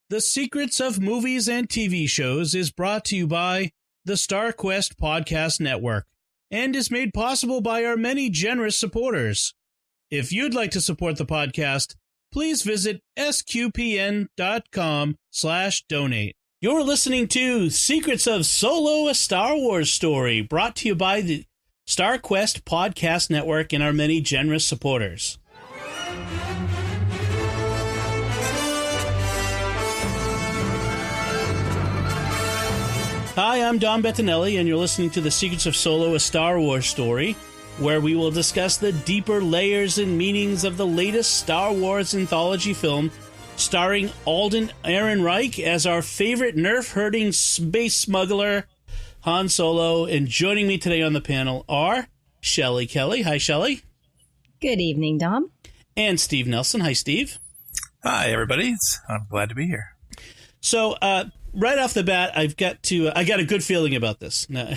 The Secrets of Movies and TV Shows is brought to you by the StarQuest Podcast Network and is made possible by our many generous supporters. If you'd like to support the podcast, please visit sqpn.com/donate. You're listening to Secrets of Solo, a Star Wars story, brought to you by the StarQuest Podcast Network and our many generous supporters. Hi, I'm Dom Bettinelli, and you're listening to The Secrets of Solo, a Star Wars story, where we will discuss the deeper layers and meanings of the latest Star Wars anthology film, starring Alden Ehrenreich as our favorite nerf-herding space smuggler, Han Solo. And joining me today on the panel are Shelly Kelly. Hi, Shelly. Good evening, Dom. And Steve Nelson. Hi, Steve. Hi, everybody. I'm glad to be here. So, right off the bat, I got a good feeling about this. No.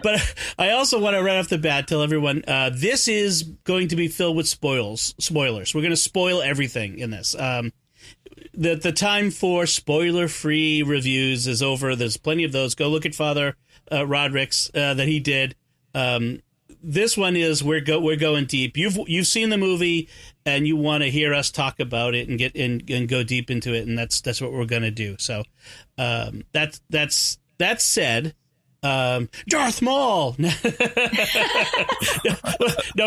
But I also want to right off the bat tell everyone this is going to be filled with spoilers. We're going to spoil everything in this. The time for spoiler-free reviews is over. There's plenty of those. Go look at Father Roderick's that he did. This one is we're going deep. You've seen the movie and you want to hear us talk about it and get in and go deep into it, and that's what we're going to do. So that said, Darth Maul. No,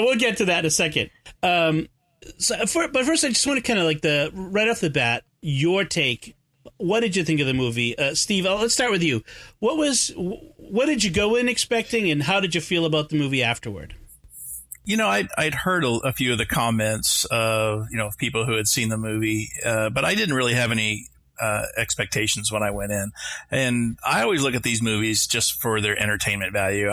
we'll get to that in a second. But first, I just want to kind of like right off the bat, your take. What did you think of the movie, Steve? Let's start with you. What did you go in expecting, and how did you feel about the movie afterward? You know, I'd heard a few of the comments of people who had seen the movie, but I didn't really have any expectations when I went in. And I always look at these movies just for their entertainment value.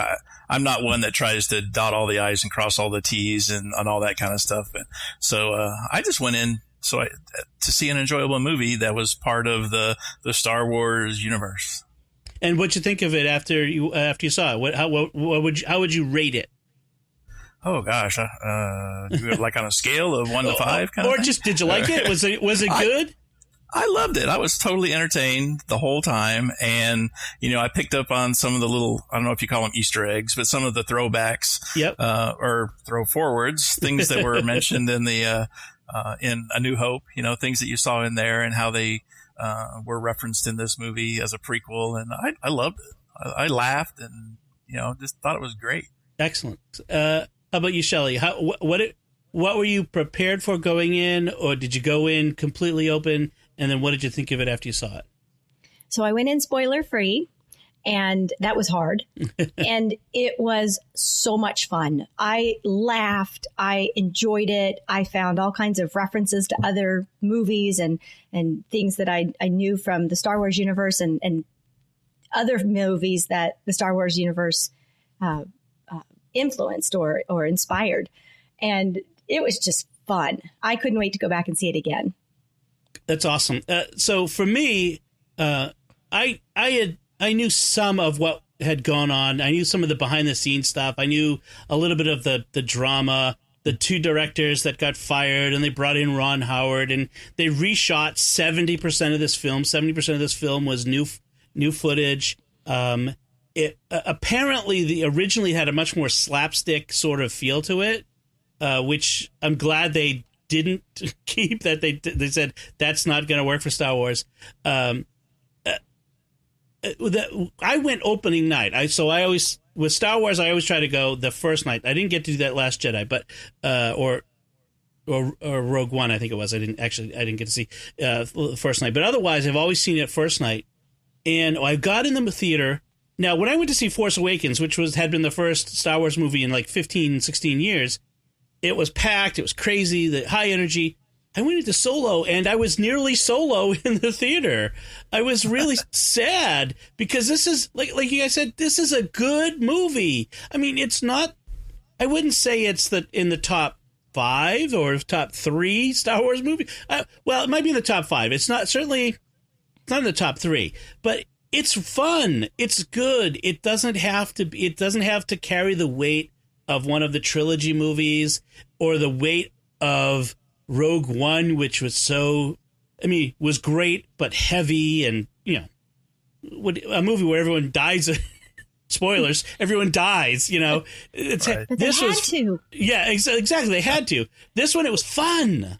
I'm not one that tries to dot all the I's and cross all the T's and all that kind of stuff. So I just went in to see an enjoyable movie that was part of the Star Wars universe. And what'd you think of it after you saw it? How would you rate it? Oh gosh, like on a scale of 1 to 5, kind of or thing? Just did you like it? Was it good? I loved it. I was totally entertained the whole time, and I picked up on some of the little, I don't know if you call them Easter eggs, but some of the throwbacks, or throw forwards, things that were mentioned in the in A New Hope. Things that you saw in there and how they were referenced in this movie as a prequel, and I loved it. I laughed and just thought it was great. Excellent. How about you, Shelly? What were you prepared for going in, or did you go in completely open? And then what did you think of it after you saw it? So I went in spoiler free, and that was hard. And it was so much fun. I laughed. I enjoyed it. I found all kinds of references to other movies and things that I knew from the Star Wars universe and other movies that the Star Wars universe influenced or inspired. And it was just fun. I couldn't wait to go back and see it again. That's awesome. So for me, I knew some of what had gone on. I knew some of the behind the scenes stuff. I knew a little bit of the drama, the two directors that got fired, and they brought in Ron Howard, and they reshot 70% of this film. 70% of this film was new footage. It apparently originally had a much more slapstick sort of feel to it, which I'm glad they didn't keep. That they said that's not going to work for Star Wars. I went opening night. I always with Star Wars I always try to go the first night. I didn't get to do that Last Jedi, but or Rogue One, I think it was. I didn't get to see the first night, but otherwise I've always seen it first night. And I got in the theater. Now, when I went to see Force Awakens, which had been the first Star Wars movie in like 15, 16 years, it was packed. It was crazy, the high energy. I went into Solo, and I was nearly solo in the theater. I was really sad because this is, like you guys said, this is a good movie. I mean, it's not, I wouldn't say it's in the top 5 or top 3 Star Wars movie. Well, it might be in the top 5. It's not in the top 3, but it's fun. It's good. It doesn't have to carry the weight of one of the trilogy movies or the weight of Rogue One, which was so I mean, was great, but heavy and, a movie where everyone dies. Spoilers, everyone dies, It's, right. But they had to. Yeah, exactly. They had to. This one, it was fun.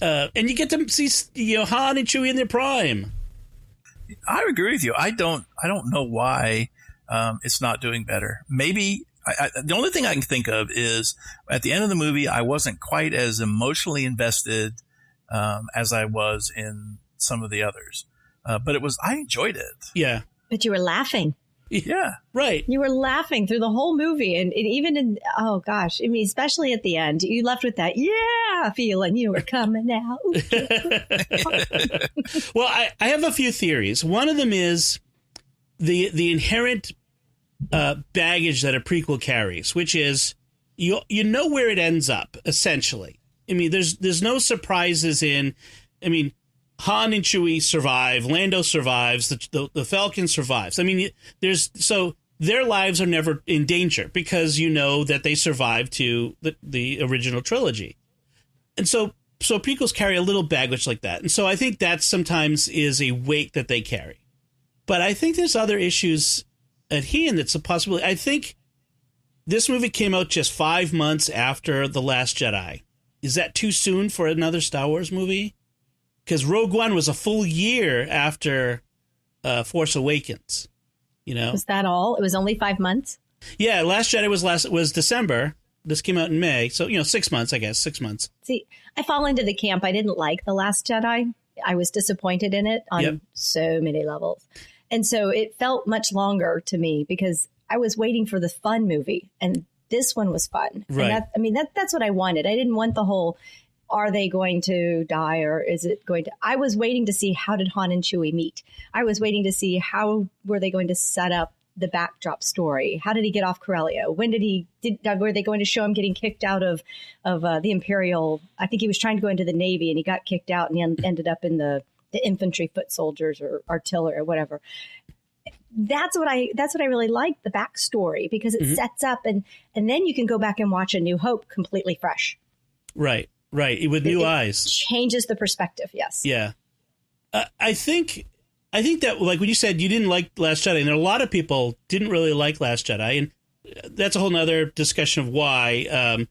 And you get to see, Han and Chewie in their prime. I agree with you. I don't know why it's not doing better. Maybe the only thing I can think of is at the end of the movie, I wasn't quite as emotionally invested as I was in some of the others. But I enjoyed it. Yeah. But you were laughing. Yeah. Right. You were laughing through the whole movie. And even in, oh gosh, I mean, especially at the end, you left with that, feeling you were coming out. Well, I have a few theories. One of them is the inherent baggage that a prequel carries, which is you know where it ends up, essentially. I mean, there's no surprises in, Han and Chewie survive, Lando survives, the Falcon survives. I mean, so their lives are never in danger because you know that they survived to the original trilogy. And so prequels carry a little baggage like that. And so I think that sometimes is a weight that they carry. But I think there's other issues at hand that's a possibility. I think this movie came out just 5 months after The Last Jedi. Is that too soon for another Star Wars movie? Because Rogue One was a full year after Force Awakens. Was that all? It was only 5 months? Yeah, Last Jedi was December. This came out in May. So, 6 months, I guess. 6 months. See, I fall into the camp. I didn't like The Last Jedi. I was disappointed in it on so many levels. And so it felt much longer to me because I was waiting for the fun movie. And this one was fun. Right. And that's what I wanted. I didn't want the whole, are they going to die or is it going to... I was waiting to see how did Han and Chewie meet. I was waiting to see how were they going to set up the backdrop story. How did he get off Corellia? When were they going to show him getting kicked out of the Imperial? I think he was trying to go into the Navy and he got kicked out and he ended up in the infantry foot soldiers or artillery or whatever. That's what I really like, the backstory, because it sets up and then you can go back and watch A New Hope completely fresh. Right. With new eyes. Changes the perspective. Yes. Yeah. I think that, like when you said you didn't like Last Jedi, and there are a lot of people didn't really like Last Jedi, and that's a whole nother discussion of why.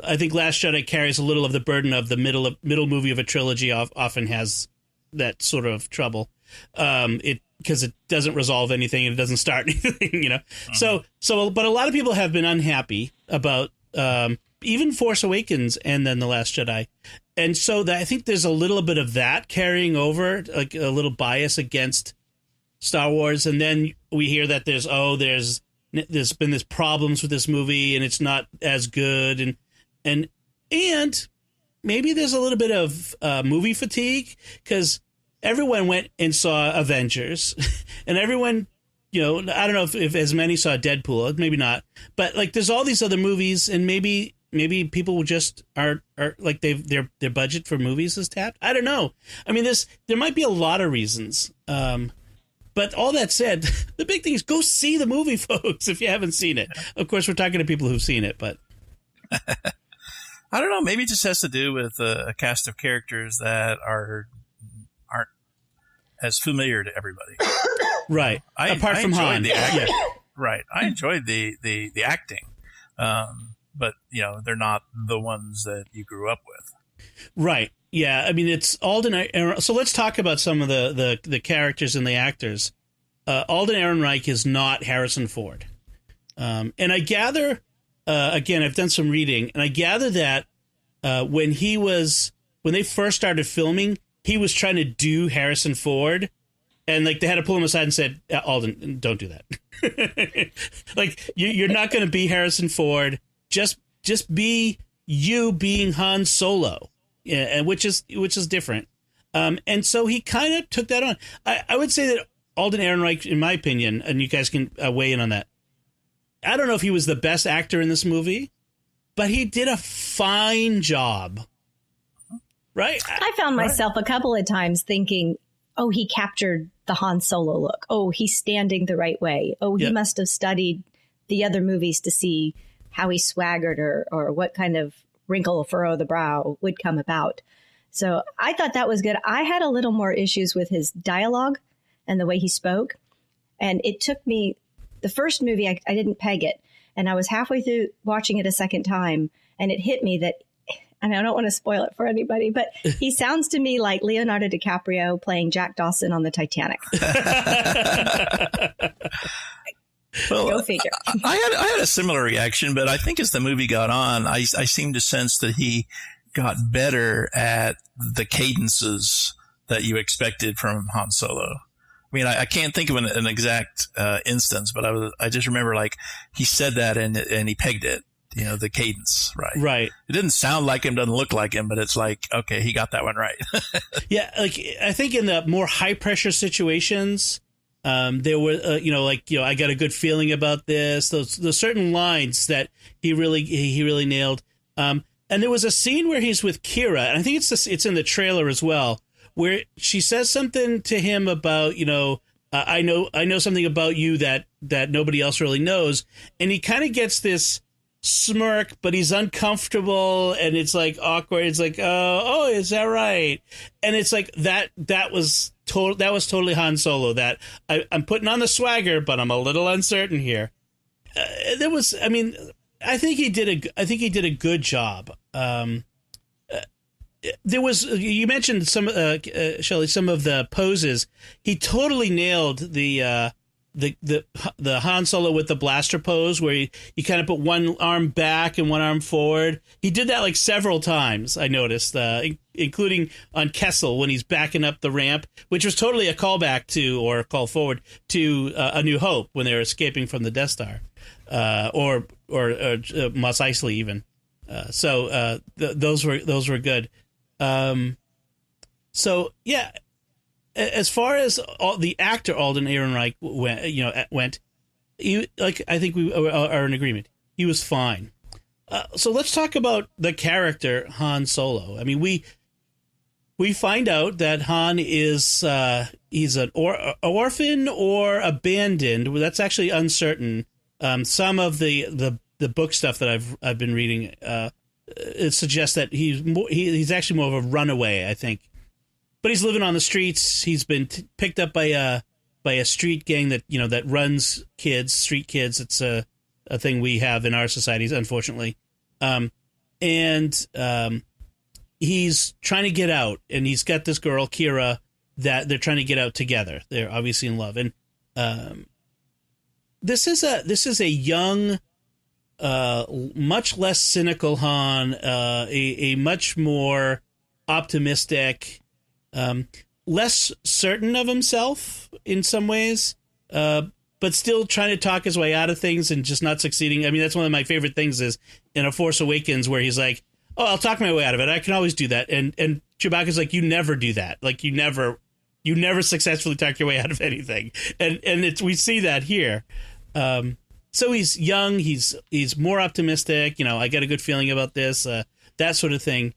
I think Last Jedi carries a little of the burden of the middle movie of a trilogy. Often has that sort of trouble. Because it doesn't resolve anything and it doesn't start anything, So, but a lot of people have been unhappy about even Force Awakens and then The Last Jedi. And so I think there's a little bit of that carrying over, like a little bias against Star Wars. And then we hear that there's been this problems with this movie and it's not as good. And maybe there's a little bit of movie fatigue because everyone went and saw Avengers and everyone, I don't know if as many saw Deadpool, maybe not, but like there's all these other movies and maybe people just are like their budget for movies is tapped. I don't know. I mean, there might be a lot of reasons. But all that said, the big thing is go see the movie, folks, if you haven't seen it. Of course, we're talking to people who've seen it, but I don't know. Maybe it just has to do with a cast of characters that aren't as familiar to everybody. Right. Apart from Han. Right. I enjoyed the acting. But, they're not the ones that you grew up with. Right. Yeah. I mean, it's Alden. So let's talk about some of the characters and the actors. Alden Ehrenreich is not Harrison Ford. And I gather, again, I've done some reading, and I gather that when they first started filming, he was trying to do Harrison Ford. And like they had to pull him aside and said, Alden, don't do that. Like you're not going to be Harrison Ford. Just be you being Han Solo, and which is different. And so he kind of took that on. I would say that Alden Ehrenreich, in my opinion, and you guys can weigh in on that. I don't know if he was the best actor in this movie, but he did a fine job. Right? I found myself a couple of times thinking, oh, he captured the Han Solo look. Oh, he's standing the right way. Oh, he must have studied the other movies to see how he swaggered or what kind of wrinkle or furrow of the brow would come about. So I thought that was good. I had a little more issues with his dialogue and the way he spoke. And it took me, the first movie, I didn't peg it. And I was halfway through watching it a second time, and it hit me that, and I don't want to spoil it for anybody, but he sounds to me like Leonardo DiCaprio playing Jack Dawson on the Titanic. Well, Go figure. I had a similar reaction, but I think as the movie got on, I seemed to sense that he got better at the cadences that you expected from Han Solo. I mean, I can't think of an exact instance, but I just remember like he said that and he pegged it. You know, the cadence, right? Right. It didn't sound like him, doesn't look like him, but it's like, okay, he got that one right. Yeah, like I think in the more high pressure situations, there were, I got a good feeling about this. Those certain lines that he really nailed. And there was a scene where he's with Kira, and I think it's in the trailer as well, where she says something to him about, I know something about you that nobody else really knows, and he kind of gets this smirk, but he's uncomfortable, and it's like awkward. It's like, oh, is that right? And it's like that was totally Han Solo. That I'm putting on the swagger, but I'm a little uncertain here. I think he did a good job. There was, you mentioned some, Shelly, some of the poses. He totally nailed the Han Solo with the blaster pose, where he kind of put one arm back and one arm forward. He did that like several times, I noticed, including on Kessel when he's backing up the ramp, which was totally a callback to, or a call forward to, A New Hope, when they were escaping from the Death Star, or Mos Eisley even. Those were good. So yeah. As far as the actor Alden Ehrenreich went, I think we are in agreement. He was fine. So let's talk about the character Han Solo. I mean, we find out that Han is he's an orphan or abandoned. That's actually uncertain. Some of the book stuff that I've been reading it suggests that he's actually more of a runaway, I think. But he's living on the streets. He's been picked up by a street gang that runs street kids. It's a thing we have in our societies, unfortunately. He's trying to get out, and he's got this girl, Kira, that they're trying to get out together. They're obviously in love, and this is a young, much less cynical Han, a much more optimistic, less certain of himself in some ways, but still trying to talk his way out of things and just not succeeding. I mean, that's one of my favorite things is in A Force Awakens, where he's like, oh, I'll talk my way out of it. I can always do that. And Chewbacca's like, you never do that. Like, you never successfully talk your way out of anything. And we see that here. So he's young. He's more optimistic. I got a good feeling about this, that sort of thing.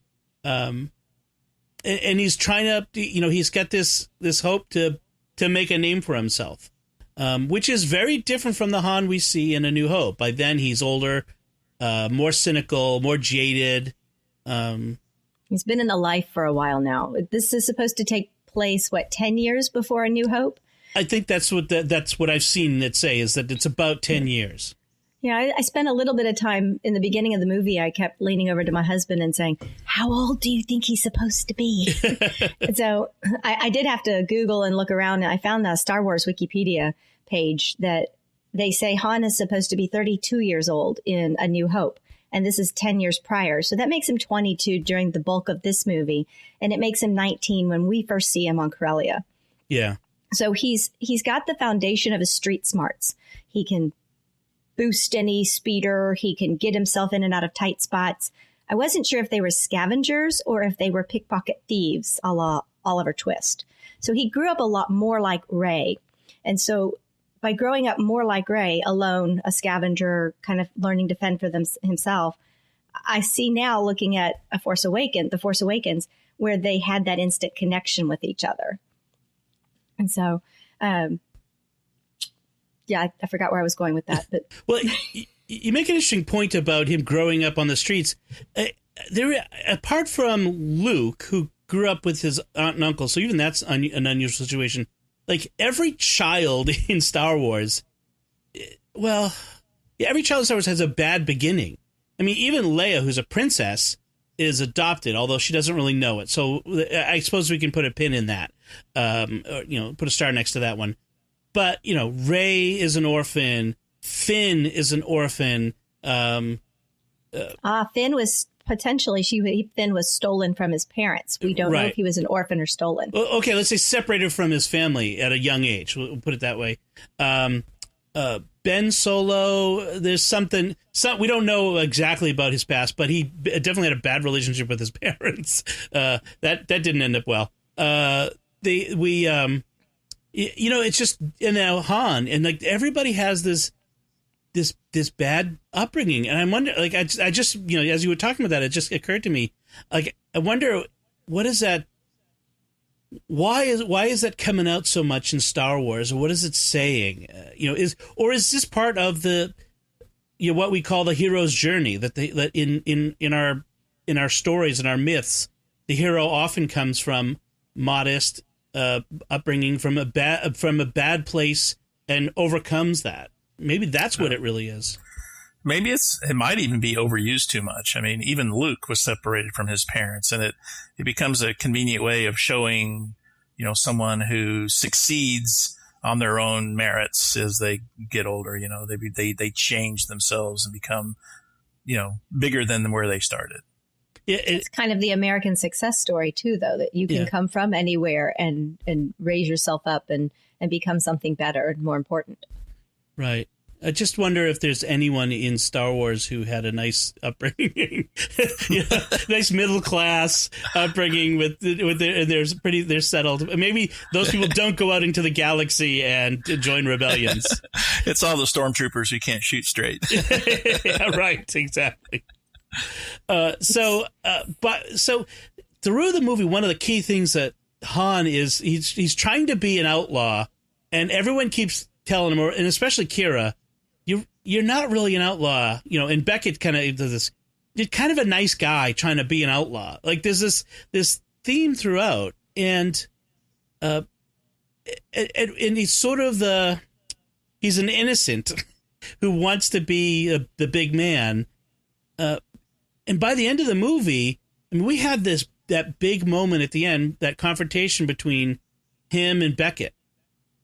And he's trying to, he's got this hope to make a name for himself, which is very different from the Han we see in A New Hope. By then, he's older, more cynical, more jaded. He's been in the life for a while now. This is supposed to take place, 10 years before A New Hope? I think that's what I've seen it say, is that it's about 10 years. Yeah, I spent a little bit of time in the beginning of the movie. I kept leaning over to my husband and saying, how old do you think he's supposed to be? And so I did have to Google and look around. And I found the Star Wars Wikipedia page that they say Han is supposed to be 32 years old in A New Hope. And this is 10 years prior. So that makes him 22 during the bulk of this movie. And it makes him 19 when we first see him on Corellia. Yeah. So he's got the foundation of his street smarts. He can boost any speeder. He can get himself in and out of tight spots. I wasn't sure if they were scavengers or if they were pickpocket thieves, a la Oliver Twist. So he grew up a lot more like Rey. And so by growing up more like Rey, alone, a scavenger, kind of learning to fend for himself, I see now, looking at The Force Awakens, where they had that instant connection with each other. And so, yeah, I forgot where I was going with that. But well, you make an interesting point about him growing up on the streets. Apart from Luke, who grew up with his aunt and uncle, so even that's an unusual situation. Like, every child in Star Wars, well, yeah, every child in Star Wars has a bad beginning. I mean, even Leia, who's a princess, is adopted, although she doesn't really know it. So I suppose we can put a pin in that, or, you know, put a star next to that one. But, you know, Rey is an orphan. Finn is an orphan. Finn was potentially, Finn was stolen from his parents. We don't know if he was an orphan or stolen. Okay, let's say separated from his family at a young age. We'll put it that way. Ben Solo, there's something we don't know exactly about his past, but he definitely had a bad relationship with his parents. That didn't end up well. You know, it's just, and now Han, and like everybody has this bad upbringing, and I wonder, like, I just, you know, as you were talking about that, it just occurred to me, like, I wonder, what is that? Why is that coming out so much in Star Wars? Or what is it saying? You know, is this part of the, you know, what we call the hero's journey, that in our stories and our myths, the hero often comes from modest upbringing, from a bad place, and overcomes that. Maybe that's what it really is. Maybe it might even be overused too much. I mean, even Luke was separated from his parents, and it becomes a convenient way of showing, you know, someone who succeeds on their own merits as they get older. You know, they change themselves and become, you know, bigger than where they started. It's kind of the American success story too, though, that you can come from anywhere and raise yourself up and become something better and more important. Right. I just wonder if there's anyone in Star Wars who had a nice upbringing, you know, nice middle class upbringing they're settled. Maybe those people don't go out into the galaxy and join rebellions. It's all the stormtroopers who can't shoot straight. Right, exactly. So through the movie, one of the key things that Han is, he's trying to be an outlaw, and everyone keeps telling him, and especially Kira, you're not really an outlaw, you know. And Beckett kind of does this. You're kind of a nice guy trying to be an outlaw. Like, there's this theme throughout, and he's sort of he's an innocent who wants to be the big man. And by the end of the movie, I mean, we had that big moment at the end, that confrontation between him and Beckett,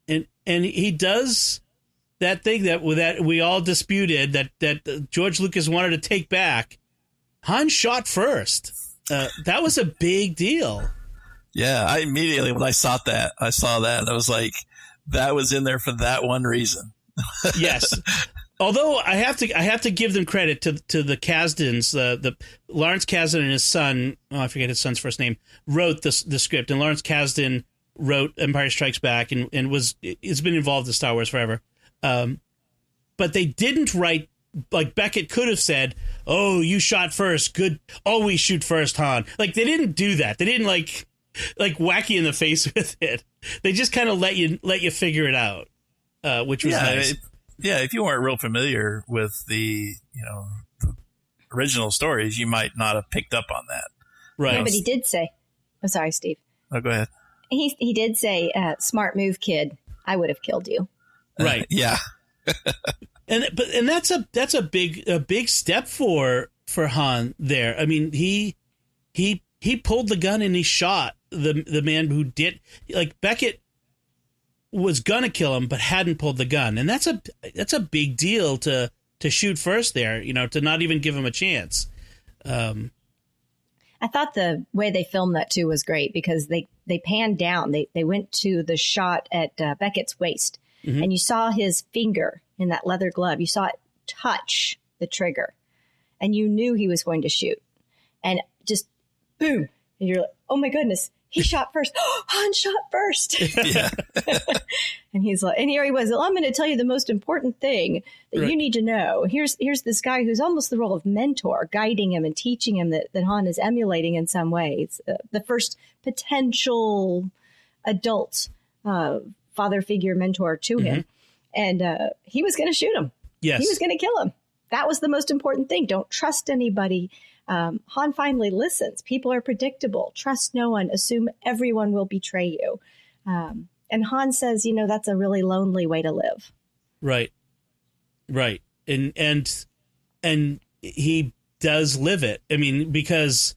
and he does that thing that we all disputed, that George Lucas wanted to take back. Han shot first. That was a big deal. Yeah, I immediately, when I saw that, I was like, that was in there for that one reason. Yes. Although I have to give them credit to the Kasdans, the Lawrence Kasdan and his son, I forget his son's first name, wrote the script, and Lawrence Kasdan wrote Empire Strikes Back and it's been involved in Star Wars forever. But they didn't write, like Beckett could have said, "Oh, you shot first. Good. Always shoot first, Han." Like, they didn't do that. They didn't like whack you in the face with it. They just kind of let you figure it out, which was nice. If you weren't real familiar with the original stories, you might not have picked up on that. Right. Yeah, but he did say, I'm sorry, Steve. Oh, go ahead. He did say, "Smart move, kid. I would have killed you." Right. Yeah. and that's a big step for Han there. I mean, he pulled the gun and he shot the man who did, like, Beckett was gonna kill him but hadn't pulled the gun, and that's a big deal to shoot first there, you know, to not even give him a chance. I thought the way they filmed that too was great, because they panned down. They went to the shot at Beckett's waist. Mm-hmm. And you saw his finger in that leather glove. You saw it touch the trigger, and you knew he was going to shoot. And just boom. And you're like, "Oh my goodness, he shot first." Han shot first. Yeah. And he's like, and here he was. "Well, I'm going to tell you the most important thing that you need to know. Here's this guy who's almost the role of mentor, guiding him and teaching him that Han is emulating in some ways. The first potential adult father figure mentor to him." And he was going to shoot him. Yes. He was going to kill him. that was the most important thing. Don't trust anybody. Han finally listens. People are predictable. Trust no one. Assume everyone will betray you. And Han says, that's a really lonely way to live. Right. And he does live it. I mean, because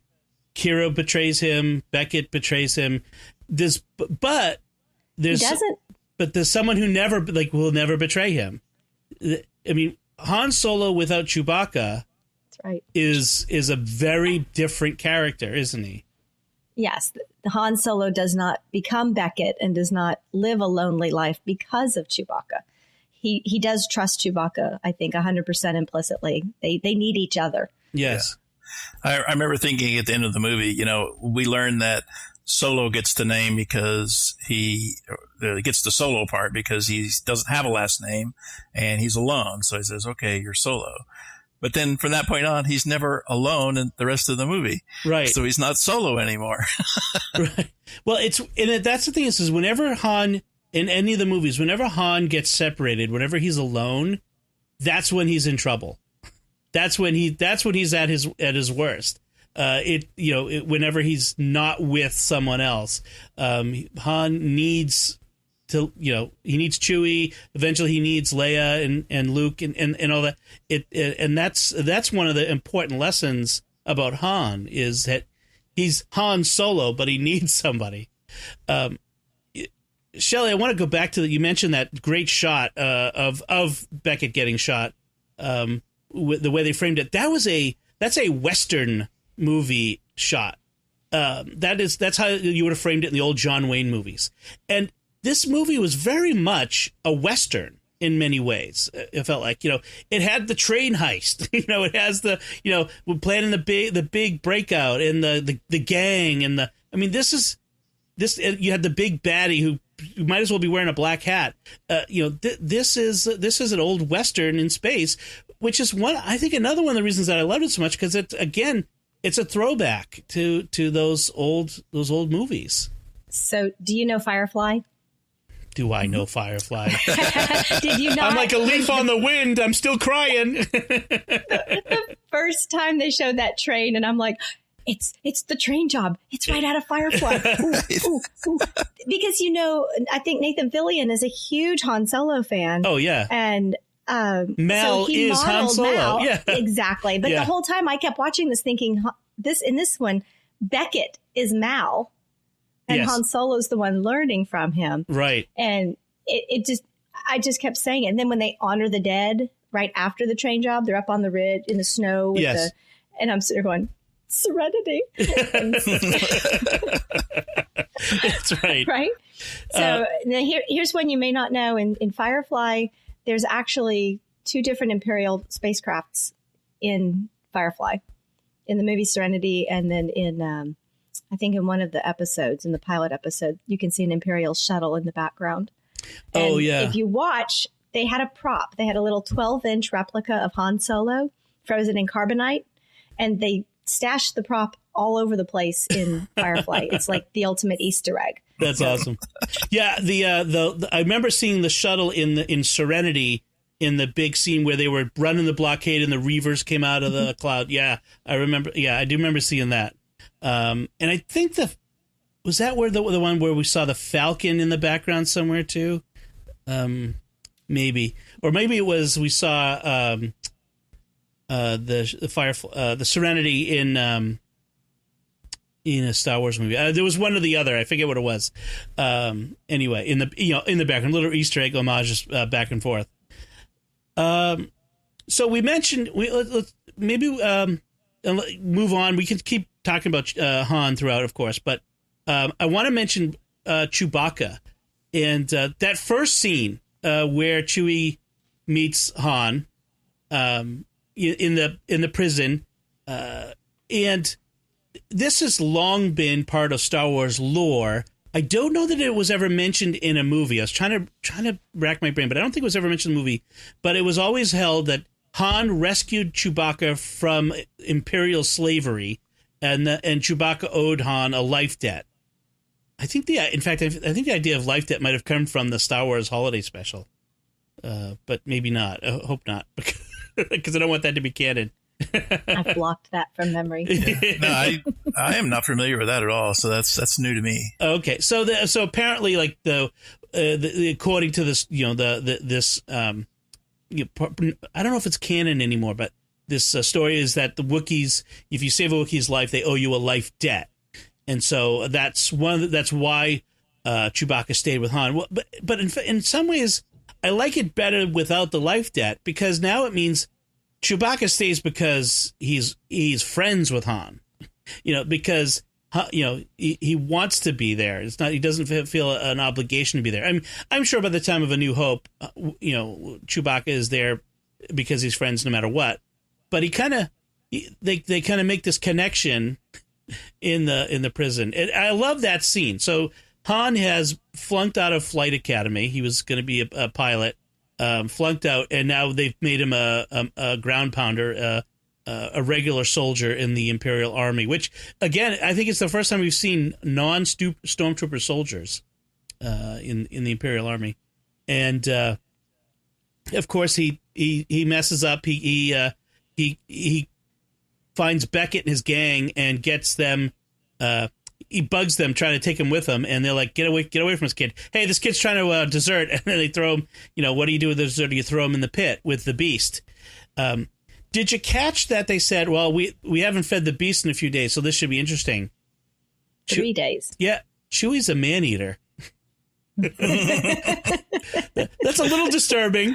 Kira betrays him, Beckett betrays him. He doesn't. But there's someone who will never betray him. I mean, Han Solo without Chewbacca, that's right, is a very different character, isn't he? Yes, Han Solo does not become Beckett and does not live a lonely life because of Chewbacca. He does trust Chewbacca, I think, 100% implicitly. They need each other. Yes. Yeah. I remember thinking at the end of the movie, we learned that Solo gets the name because he gets the Solo part because he doesn't have a last name and he's alone. So he says, okay, you're Solo. But then from that point on, he's never alone in the rest of the movie. Right. So he's not Solo anymore. Right. Well, that's the thing is whenever Han, in any of the movies, whenever Han gets separated, whenever he's alone, that's when he's in trouble. That's when he's at his worst. Whenever he's not with someone else, Han needs to, he needs Chewie. Eventually, he needs Leia and Luke and all that. And that's one of the important lessons about Han is that he's Han Solo, but he needs somebody. Shelly, I want to go back to you mentioned that great shot of Beckett getting shot. With the way they framed it, that's a Western movie shot. That's how you would have framed it in the old John Wayne movies. And this movie was very much a Western in many ways. It felt like, it had the train heist, it has the, we're planning the big breakout and the gang and this you had the big baddie who might as well be wearing a black hat. This is an old Western in space, which is another one of the reasons that I loved it so much, because it's a throwback to those old movies. So, do you know Firefly? Do I know Firefly? Did you not? I'm like a leaf on the wind. I'm still crying. The first time they showed that train, and I'm like, it's the train job. It's right out of Firefly. Ooh. Because, I think Nathan Fillion is a huge Han Solo fan. Oh, yeah. And Mel is Han Solo. Mal. Yeah. Exactly. But the whole time I kept watching this thinking, in this one, Beckett is Mal. And Han Solo's the one learning from him. Right. And I just kept saying it. And then when they honor the dead right after the train job, they're up on the ridge in the snow. And I'm sitting there going, Serenity. That's right. Right? So now here's one you may not know. In Firefly, there's actually 2 different Imperial spacecrafts in Firefly. In the movie Serenity, and then in... I think in one of the episodes, in the pilot episode, you can see an Imperial shuttle in the background. And if you watch, they had a prop. They had a little 12-inch replica of Han Solo frozen in carbonite, and they stashed the prop all over the place in Firefly. It's like the ultimate Easter egg. That's awesome. Yeah, I remember seeing the shuttle in Serenity in the big scene where they were running the blockade and the Reavers came out of the cloud. Yeah, I remember. Yeah, I do remember seeing that. And I think was that where the one where we saw the Falcon in the background somewhere too? Maybe, or maybe it was we saw the Serenity in a Star Wars movie. There was one or the other. I forget what it was. Anyway, in the background, little Easter egg homages back and forth. So we mentioned let's maybe move on. We can keep talking about Han throughout, of course, but I want to mention Chewbacca and that first scene where Chewie meets Han in the prison, and this has long been part of Star Wars lore. I don't know that it was ever mentioned in a movie. I was trying to rack my brain, but I don't think it was ever mentioned in a movie. But it was always held that Han rescued Chewbacca from Imperial slavery, and Chewbacca owed Han a life debt. I think the idea of life debt might have come from the Star Wars holiday special, but maybe not. I hope not. because I don't want that to be canon. I've blocked that from memory. No, I am not familiar with that at all. So that's new to me. Okay, so apparently, like the according to this, this I don't know if it's canon anymore, but this story is that the Wookiees, if you save a Wookiee's life, they owe you a life debt, and so that's why Chewbacca stayed with Han. Well, but in some ways, I like it better without the life debt, because now it means Chewbacca stays because he's friends with Han, because he wants to be there. It's not, he doesn't feel an obligation to be there. I'm sure by the time of A New Hope, Chewbacca is there because he's friends no matter what. But they kind of make this connection in the prison. And I love that scene. So Han has flunked out of Flight Academy. He was going to be a pilot. Flunked out, and now they've made him a ground pounder, a regular soldier in the Imperial Army, which, again, I think it's the first time we've seen non-Stormtrooper soldiers in the Imperial Army. And, of course, he messes up. He finds Beckett and his gang and gets them... he bugs them, trying to take him with him, and they're like, get away from this kid. Hey, this kid's trying to desert. And then they throw him, what do you do with the desert? You throw him in the pit with the beast. Did you catch that they said, well, we haven't fed the beast in a few days, so this should be interesting. 3 days. Yeah, Chewie's a man-eater. That's a little disturbing.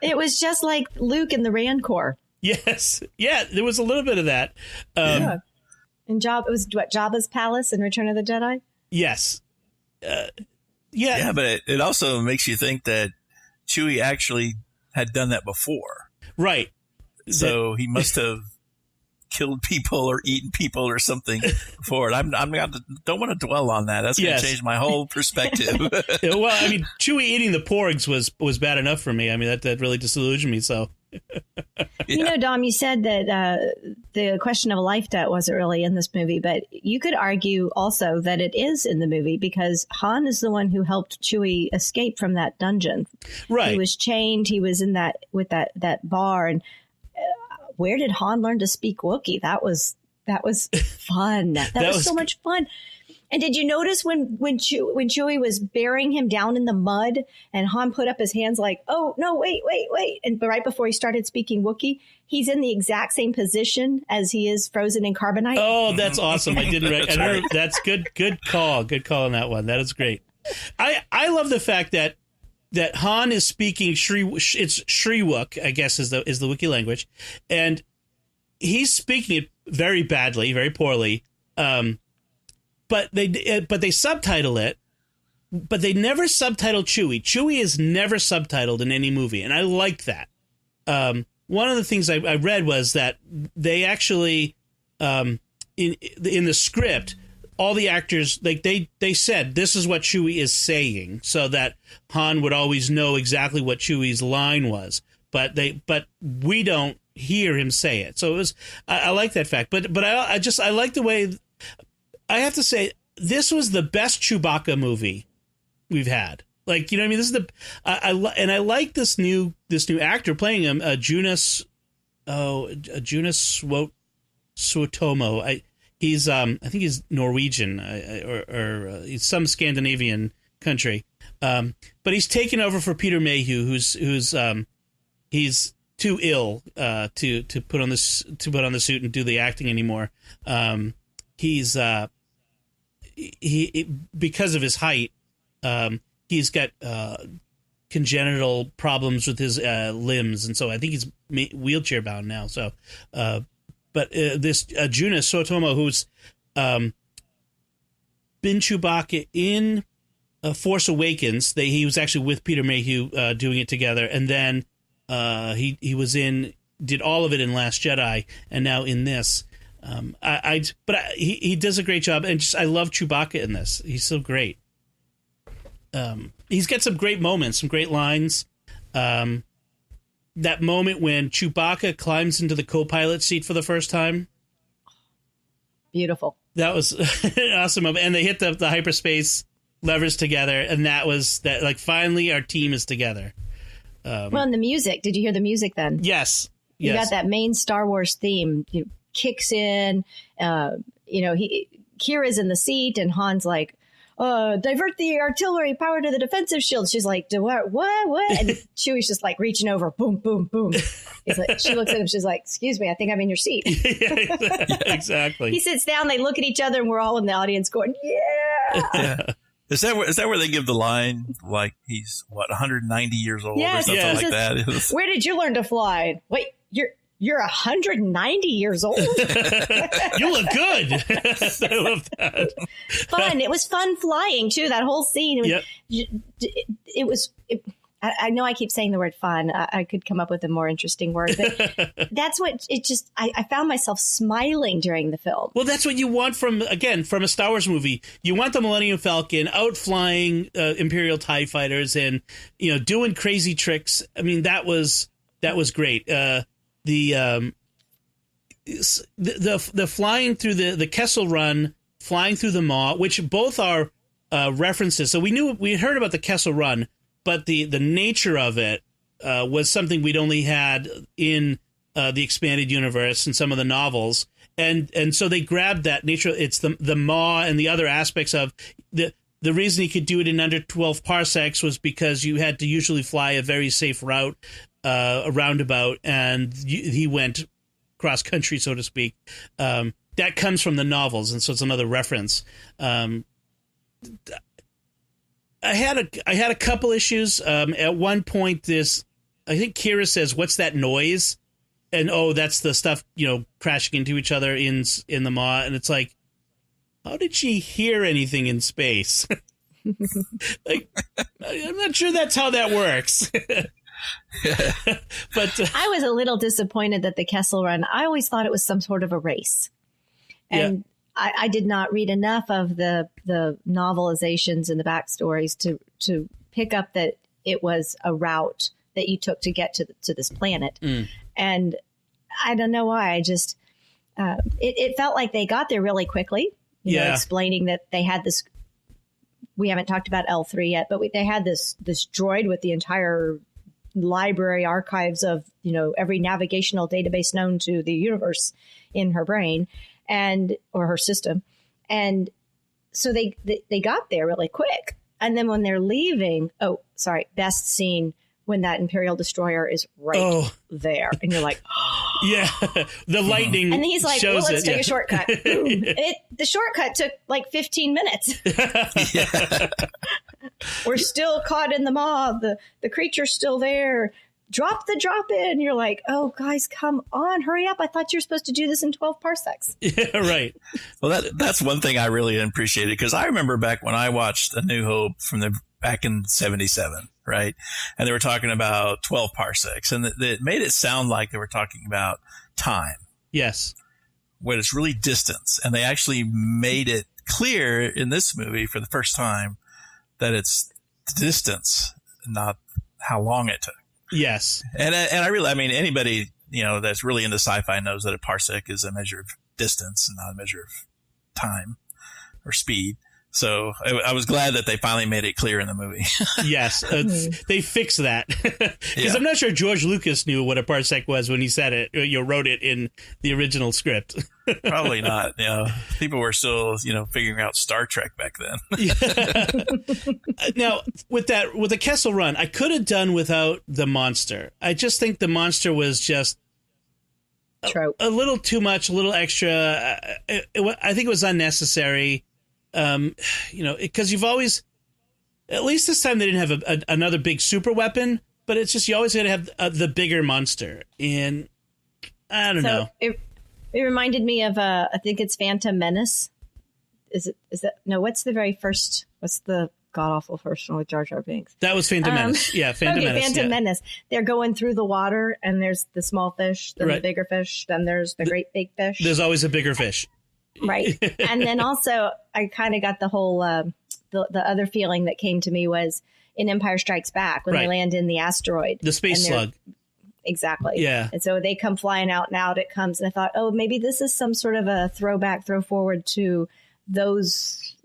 It was just like Luke in the Rancor. Yes. Yeah, there was a little bit of that. Yeah. And it was Jabba's palace in Return of the Jedi? Yes. Yeah, but it also makes you think that Chewie actually had done that before. Right. So he must have killed people or eaten people or something before. I don't want to dwell on that. That's going to change my whole perspective. Well, Chewie eating the porgs was bad enough for me. That really disillusioned me, so... Dom, you said that the question of a life debt wasn't really in this movie, but you could argue also that it is in the movie because Han is the one who helped Chewie escape from that dungeon. Right. He was chained. He was in that bar. And where did Han learn to speak Wookiee? That was fun. That was so much fun. And did you notice when Chewie was burying him down in the mud and Han put up his hands like, oh, no, wait. And right before he started speaking Wookiee, he's in the exact same position as he is frozen in carbonite. Oh, that's awesome. I didn't. That's good. Good call. Good call on that one. That is great. I love the fact that Han is speaking it's Shriwook, I guess is the Wookiee language. And he's speaking it very badly, very poorly. But they subtitle it, but they never subtitle Chewie. Chewie is never subtitled in any movie, and I liked that. One of the things I read was that they actually, in the script, all the actors they said this is what Chewie is saying, so that Han would always know exactly what Chewie's line was. But we don't hear him say it, so it was I like that fact. But I like the way. I have to say, this was the best Chewbacca movie we've had. Like, you know what I mean? This is I like this new actor playing him, Jonas Suotomo. I think he's Norwegian or he's some Scandinavian country. But he's taken over for Peter Mayhew, who's he's too ill to put on the suit and do the acting anymore. He's because of his height, he's got congenital problems with his limbs, and so I think he's wheelchair bound now. So, but this Jonas Suotomo, who's been Chewbacca in Force Awakens, he was actually with Peter Mayhew doing it together, and then he did all of it in Last Jedi, and now in this. He does a great job, and I love Chewbacca in this. He's so great. He's got some great moments, some great lines. That moment when Chewbacca climbs into the co-pilot seat for the first time. Beautiful. That was an awesome moment. And they hit the hyperspace levers together, and that was that. Like, finally, our team is together. Well, and the music. Did you hear the music then? Yes. You got that main Star Wars theme. It kicks in. Kira's in the seat, and Han's like, divert the artillery power to the defensive shield. She's like, what? And Chewie's just like reaching over, boom, boom, boom. He's like, she looks at him. She's like, excuse me, I think I'm in your seat. Yeah, exactly. He sits down. They look at each other, and we're all in the audience going, yeah. Is that where they give the line, like he's 190 years old or something like that? Where did you learn to fly? Wait, you're 190 years old. You look good. I love that. Fun. It was fun flying too. That whole scene. I know I keep saying the word fun. I could come up with a more interesting word, but that's what it just, I found myself smiling during the film. Well, that's what you want from a Star Wars movie. You want the Millennium Falcon out flying Imperial TIE fighters and, doing crazy tricks. I mean, that was great. The flying through the Kessel Run, flying through the Maw, which both are references. So we heard about the Kessel Run, but the nature of it was something we'd only had in the expanded universe and some of the novels, and so they grabbed that nature. It's the Maw and the other aspects of the reason he could do it in under 12 parsecs was because you had to usually fly a very safe route, a roundabout, and he went cross country, so to speak. That comes from the novels, and so it's another reference. I had a couple issues. At one point, I think Kira says, "What's that noise?" And that's the stuff crashing into each other in the Maw, and it's like, how did she hear anything in space? Like, I'm not sure that's how that works. But I was a little disappointed that the Kessel Run. I always thought it was some sort of a race, and I did not read enough of the novelizations and the backstories to pick up that it was a route that you took to get to this planet. And I don't know why. I just it felt like they got there really quickly. Explaining that they had this. We haven't talked about L3 yet, but they had this droid with the entire library archives of every navigational database known to the universe in her brain or her system, and so they got there really quick. And then when they're leaving, best scene when that Imperial destroyer is right there, and you're like, yeah, the lightning. And he's like, well, let's take a shortcut. Boom. The shortcut took like 15 minutes. We're still caught in the Maw. The creature's still there. Drop in. You're like, oh, guys, come on. Hurry up. I thought you were supposed to do this in 12 parsecs. Yeah, right. Well, that's one thing I really appreciated, because I remember back when I watched A New Hope back in 77, right? And they were talking about 12 parsecs, and it made it sound like they were talking about time. Yes. When it's really distance. And they actually made it clear in this movie for the first time that it's distance, not how long it took. Yes. And I mean, anybody, that's really into sci-fi knows that a parsec is a measure of distance and not a measure of time or speed. So I was glad that they finally made it clear in the movie. Yes. They fixed that. Because I'm not sure George Lucas knew what a parsec was when he said it, wrote it in the original script. Probably not. People were still, figuring out Star Trek back then. Now, with the Kessel Run, I could have done without the monster. I just think the monster was just a little too much, a little extra. I think it was unnecessary. Because you've always, at least this time they didn't have another big super weapon, but it's just you always got to have the bigger monster. And I don't know. It reminded me of I think it's Phantom Menace. Is that no? What's the god awful first one with Jar Jar Binks? That was Phantom Menace. Yeah, Phantom Menace. Phantom Menace. They're going through the water, and there's the small fish, then the bigger fish, then there's the great big fish. There's always a bigger fish. Right. And then also I kind of got the whole, the other feeling that came to me was in Empire Strikes Back when they land in the asteroid. The space slug. Exactly. Yeah. And so they come flying out and out it comes. And I thought, maybe this is some sort of a throw forward to those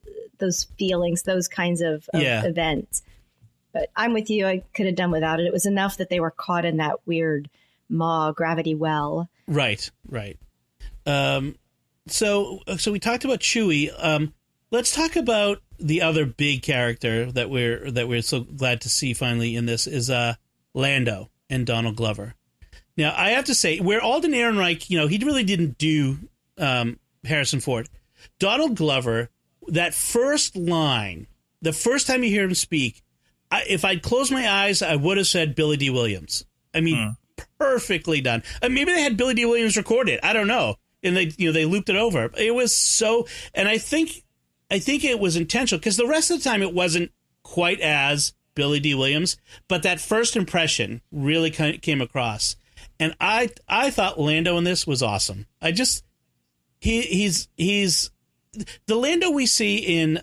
feelings, those kinds of events. But I'm with you. I could have done without it. It was enough that they were caught in that weird maw gravity well. Right. So we talked about Chewie. Let's talk about the other big character that we're so glad to see finally in this is Lando and Donald Glover. Now, I have to say, where Alden Ehrenreich, he really didn't do Harrison Ford. Donald Glover, that first line, the first time you hear him speak, if I'd closed my eyes, I would have said Billy D. Williams. I mean, perfectly done. Maybe they had Billy D. Williams recorded. I don't know. And they looped it over. It was so, and I think it was intentional because the rest of the time it wasn't quite as Billy D. Williams, but that first impression really kind of came across. And I thought Lando in this was awesome. He's the Lando we see in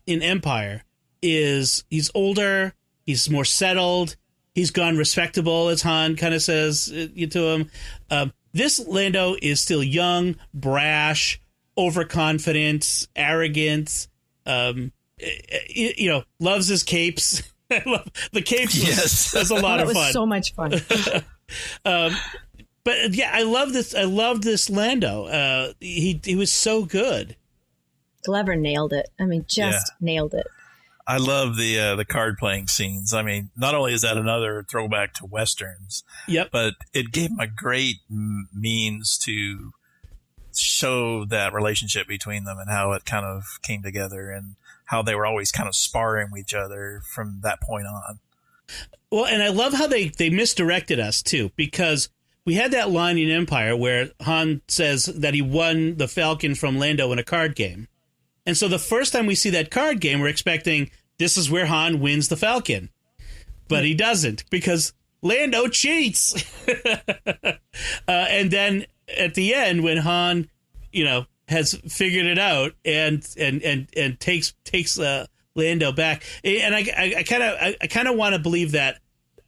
Empire he's older, he's more settled, he's gone respectable, as Han kind of says to him. This Lando is still young, brash, overconfident, arrogant. Loves his capes. The capes was a lot of fun. It was so much fun. But yeah, I love this. I loved this Lando. He was so good. Glover nailed it. I mean, nailed it. I love the card playing scenes. I mean, not only is that another throwback to Westerns, but it gave him a great means to show that relationship between them and how it kind of came together and how they were always kind of sparring with each other from that point on. Well, and I love how they misdirected us too, because we had that line in Empire where Han says that he won the Falcon from Lando in a card game. And so the first time we see that card game, we're expecting this is where Han wins the Falcon. But he doesn't, because Lando cheats. And then at the end, when Han, has figured it out and takes Lando back, and I kind of want to believe that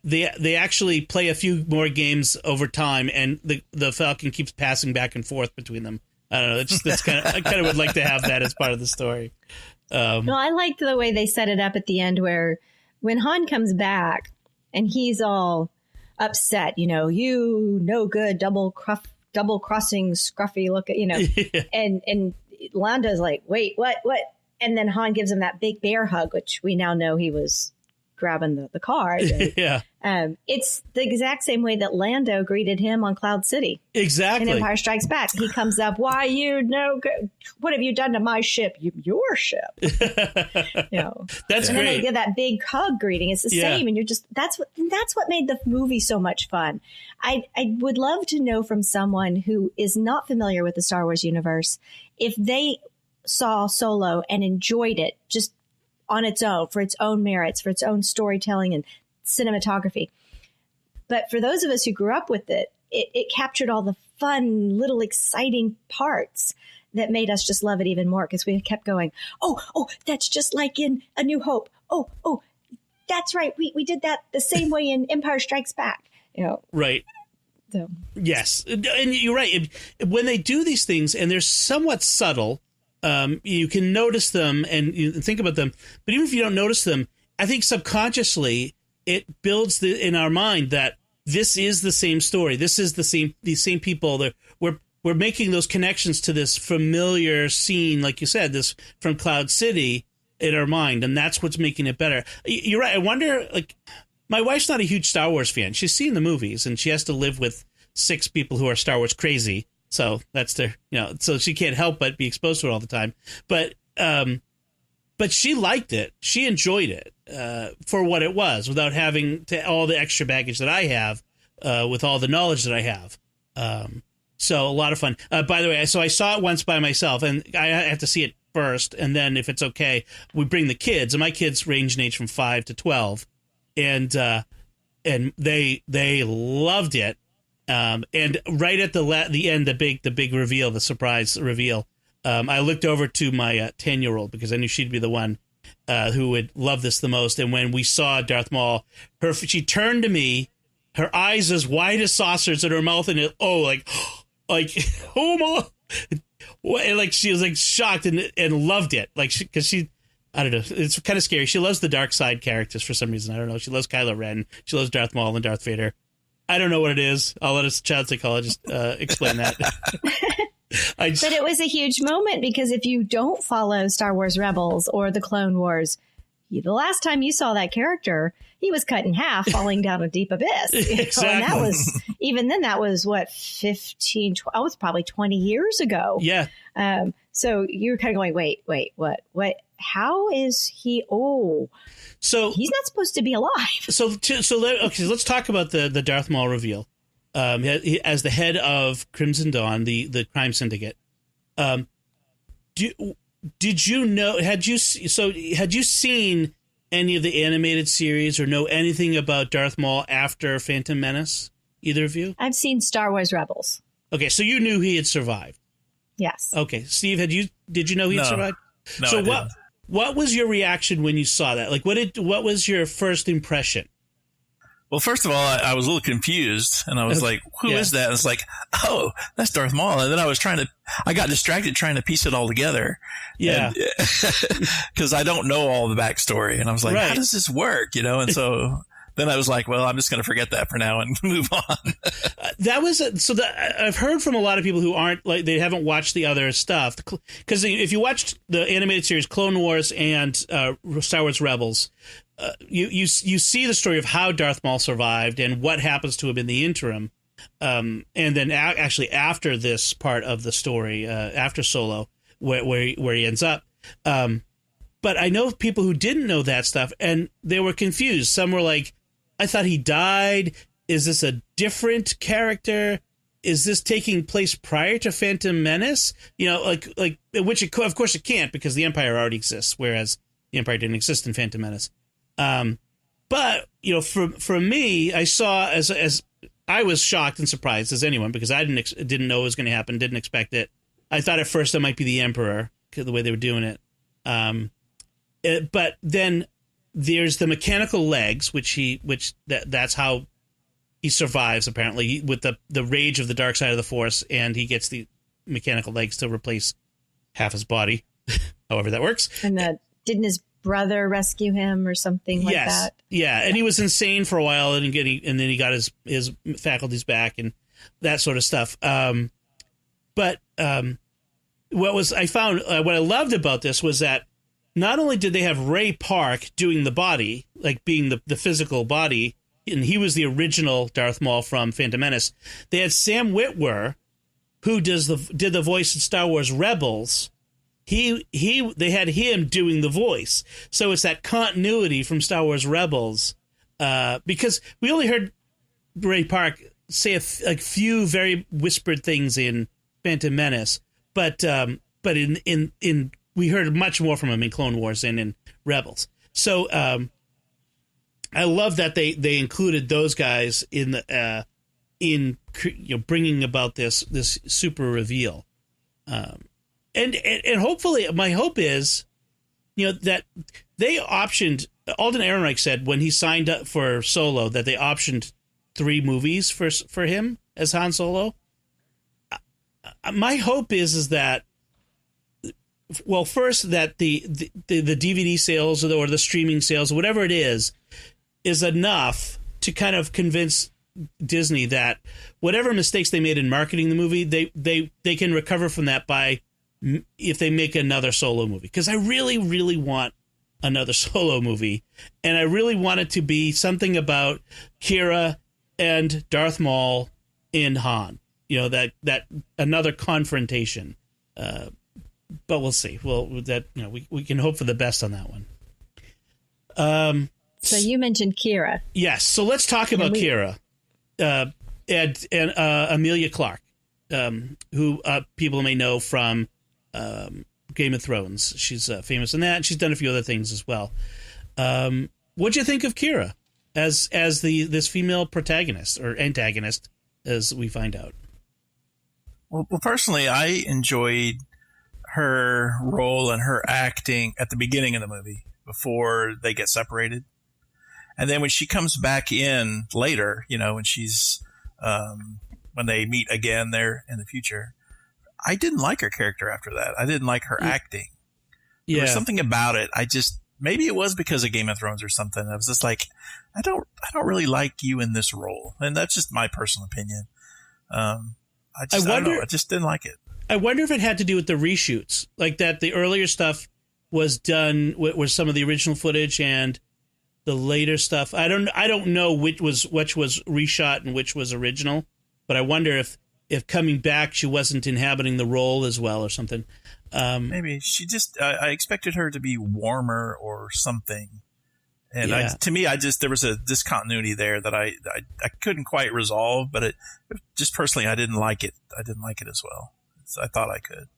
they actually play a few more games over time, and the Falcon keeps passing back and forth between them. I don't know. I kind of would like to have that as part of the story. No, I liked the way they set it up at the end, where when Han comes back and he's all upset, you no good, double crossing, scruffy look, and Lando's like, wait, what? And then Han gives him that big bear hug, which we now know he was grabbing the card. And, it's the exact same way that Lando greeted him on Cloud City. Exactly. In Empire Strikes Back. He comes up, why what have you done to my ship? Your ship. That's and great. Then they give that big hug greeting. It's the same. And you're just, that's what made the movie so much fun. I would love to know from someone who is not familiar with the Star Wars universe, if they saw Solo and enjoyed it just on its own, for its own merits, for its own storytelling and cinematography. But for those of us who grew up with it, it captured all the fun, little exciting parts that made us just love it even more, because we kept going, oh, that's just like in A New Hope. Oh, that's right. We did that the same way in Empire Strikes Back. Right. So. Yes. And you're right. When they do these things and they're somewhat subtle, you can notice them and you think about them. But even if you don't notice them, I think subconsciously it builds in our mind that this is the same story. This is these same people. We're making those connections to this familiar scene, like you said, this from Cloud City in our mind, and that's what's making it better. You're right. I wonder, my wife's not a huge Star Wars fan. She's seen the movies, and she has to live with 6 people who are Star Wars crazy. So that's so she can't help but be exposed to it all the time. But she liked it. She enjoyed it for what it was, without having all the extra baggage that I have with all the knowledge that I have. So a lot of fun. By the way, so I saw it once by myself, and I have to see it first, and then if it's okay, we bring the kids. And my kids range in age from 5 to 12, and they loved it. And right at the end, the big reveal, the surprise reveal, I looked over to my 10-year-old because I knew she'd be the one who would love this the most. And when we saw Darth Maul, she turned to me, her eyes as wide as saucers in her mouth, and oh my, and she was shocked and loved it, because I don't know. It's kind of scary. She loves the dark side characters for some reason. I don't know. She loves Kylo Ren. She loves Darth Maul and Darth Vader. I don't know what it is. I'll let a child psychologist explain that. But it was a huge moment because if you don't follow Star Wars Rebels or the Clone Wars, the last time you saw that character, he was cut in half, falling down a deep abyss. Exactly. And that was, even then, that was what, 15, oh, it was probably 20 years ago. Yeah. So you're kind of going, wait, what? How is he? Oh, so he's not supposed to be alive. Let's talk about the Darth Maul reveal. As the head of Crimson Dawn, the crime syndicate. Did you know? Had you seen any of the animated series or know anything about Darth Maul after Phantom Menace? Either of you? I've seen Star Wars Rebels. Okay, so you knew he had survived. Yes. Okay, Steve, did you know he had survived? No. So what was your reaction when you saw that? Like, what was your first impression? Well, first of all, I was a little confused, and I was like, who is that? And it's like, oh, that's Darth Maul. And then I got distracted trying to piece it all together. Yeah. Because I don't know all the backstory. And I was like, how does this work? And so then I was like, well, I'm just going to forget that for now and move on. I've heard from a lot of people who aren't like, they haven't watched the other stuff. Because if you watched the animated series Clone Wars and Star Wars Rebels, you see the story of how Darth Maul survived and what happens to him in the interim. And then actually after this part of the story, after Solo, where he ends up. But I know people who didn't know that stuff and they were confused. Some were like, I thought he died. Is this a different character? Is this taking place prior to Phantom Menace? Which of course it can't because the Empire already exists, whereas the Empire didn't exist in Phantom Menace. But for me, I saw as I was shocked and surprised as anyone because I didn't know it was going to happen, didn't expect it. I thought at first it might be the Emperor the way they were doing it. But then there's the mechanical legs, that's how he survives apparently with the rage of the dark side of the Force, and he gets the mechanical legs to replace half his body, however that works. And didn't his brother rescue him or something like that? Yeah, and he was insane for a while, and then he got his faculties back and that sort of stuff. But what I loved about this was that not only did they have Ray Park doing the body, like being the physical body, and he was the original Darth Maul from Phantom Menace, they had Sam Witwer, who did the voice in Star Wars Rebels. They had him doing the voice. So it's that continuity from Star Wars Rebels, because we only heard Ray Park say a few very whispered things in Phantom Menace, but in we heard much more from him in Clone Wars and in Rebels. So I love that they included those guys in bringing about this super reveal. And hopefully, my hope is, that they optioned. Alden Ehrenreich said when he signed up for Solo that they optioned 3 movies for him as Han Solo. My hope is that, well, first that the DVD sales or the streaming sales, whatever it is enough to kind of convince Disney that whatever mistakes they made in marketing the movie, they can recover from that if they make another Solo movie. Because I really, really want another Solo movie, and I really want it to be something about Kira and Darth Maul in Han. That another confrontation. But we'll see. Well, we can hope for the best on that one. So you mentioned Kira. Yes. So let's talk about Kira and Amelia Clarke, who people may know from Game of Thrones. She's famous in that, and she's done a few other things as well. What'd you think of Kira as this female protagonist or antagonist, as we find out? Well, personally, I enjoyed her role and her acting at the beginning of the movie before they get separated. And then when she comes back in later, when she's, when they meet again there in the future, I didn't like her character after that. I didn't like her acting. There was something about it. Maybe it was because of Game of Thrones or something. I was just like, I don't really like you in this role. And that's just my personal opinion. I don't know. I just didn't like it. I wonder if it had to do with the reshoots, like that the earlier stuff was done with some of the original footage and the later stuff. I don't know which was reshot and which was original, but I wonder if coming back she wasn't inhabiting the role as well or something. Maybe she just I expected her to be warmer or something. And to me, there was a discontinuity there that I couldn't quite resolve, but it just personally, I didn't like it. I didn't like it as well. I thought I could.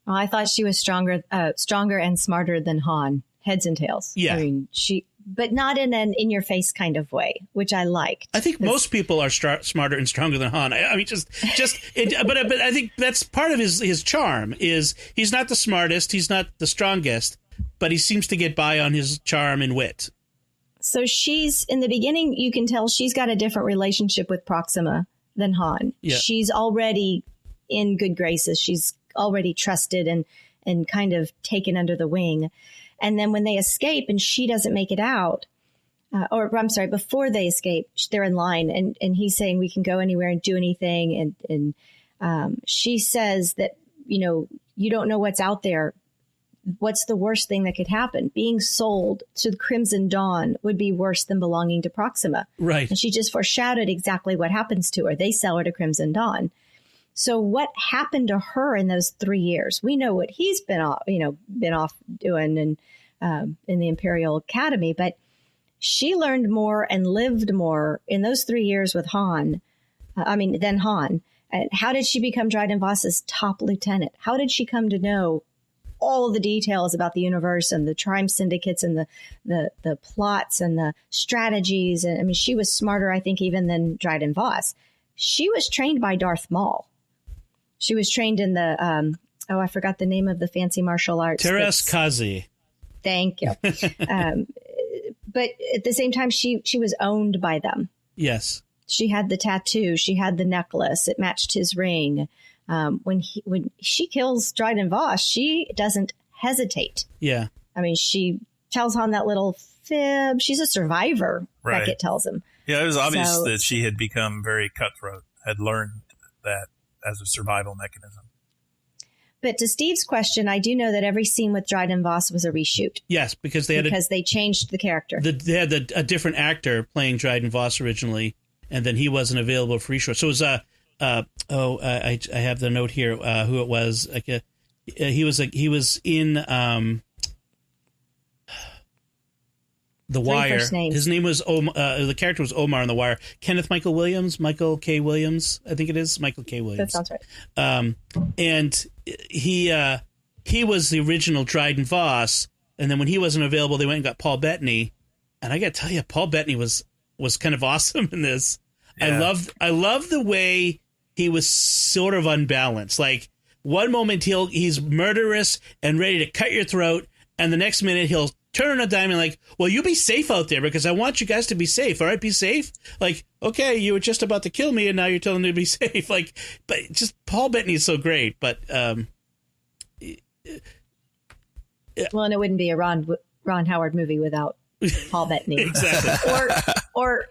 Well, I thought she was stronger and smarter than Han, heads and tails. Yeah. I mean, but not in an in-your-face kind of way, which I liked. I think most people are smarter and stronger than Han. I mean, but I think that's part of his charm is he's not the smartest, he's not the strongest, but he seems to get by on his charm and wit. So she's, in the beginning, you can tell she's got a different relationship with Proxima than Han. Yeah. She's already in good graces. She's already trusted and kind of taken under the wing. And then when they escape and she doesn't make it out, before they escape, they're in line and he's saying we can go anywhere and do anything. And she says that, you don't know what's out there. What's the worst thing that could happen? Being sold to the Crimson Dawn would be worse than belonging to Proxima. Right. And she just foreshadowed exactly what happens to her. They sell her to Crimson Dawn. So what happened to her in those 3 years? We know what he's been off doing in the Imperial Academy, but she learned more and lived more in those 3 years with than Han. And how did she become Dryden Voss's top lieutenant? How did she come to know all of the details about the universe and the Trime syndicates and the plots and the strategies? And I mean, she was smarter, I think, even than Dryden Voss. She was trained by Darth Maul. She was trained in the, I forgot the name of the fancy martial arts. Teras Kazi. Thank you. But at the same time, she was owned by them. Yes. She had the tattoo. She had the necklace. It matched his ring. When she kills Dryden Voss, she doesn't hesitate. Yeah. I mean, she tells Han that little fib. She's a survivor, right. Beckett tells him. Yeah, it was obvious that she had become very cutthroat, had learned that as a survival mechanism. But to Steve's question, I do know that every scene with Dryden Voss was a reshoot. Yes, because they changed the character. They had a different actor playing Dryden Voss originally, and then he wasn't available for reshoot. So it was I have the note here who it was. He was in The Wire. His name was the character was Omar in The Wire. Kenneth Michael K. Williams, I think it is Michael K. Williams. That sounds right. And he was the original Dryden Voss, and then when he wasn't available, they went and got Paul Bettany. And I got to tell you, Paul Bettany was kind of awesome in this. Yeah. I love the way he was sort of unbalanced. Like one moment he's murderous and ready to cut your throat, and the next minute he'll turn on a dime and like, well, you be safe out there because I want you guys to be safe. All right, be safe. Like, okay, you were just about to kill me and now you're telling me to be safe. Like, but just Paul Bettany is so great. But well, and it wouldn't be a Ron Howard movie without Paul Bettany. Exactly. or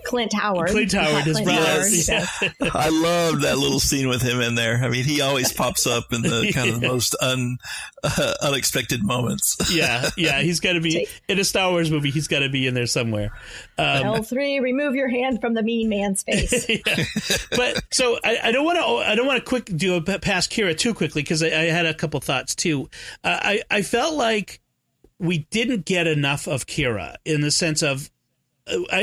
Clint Howard. Clint Howard, his brother. Yeah. I love that little scene with him in there. I mean, he always pops up in the kind of the most unexpected moments. Yeah, he's got to be in a Star Wars movie. He's got to be in there somewhere. L3, remove your hand from the mean man's face. Yeah. But so I don't want to do a past Kira too quickly because I had a couple thoughts too. I felt like we didn't get enough of Kira in the sense of.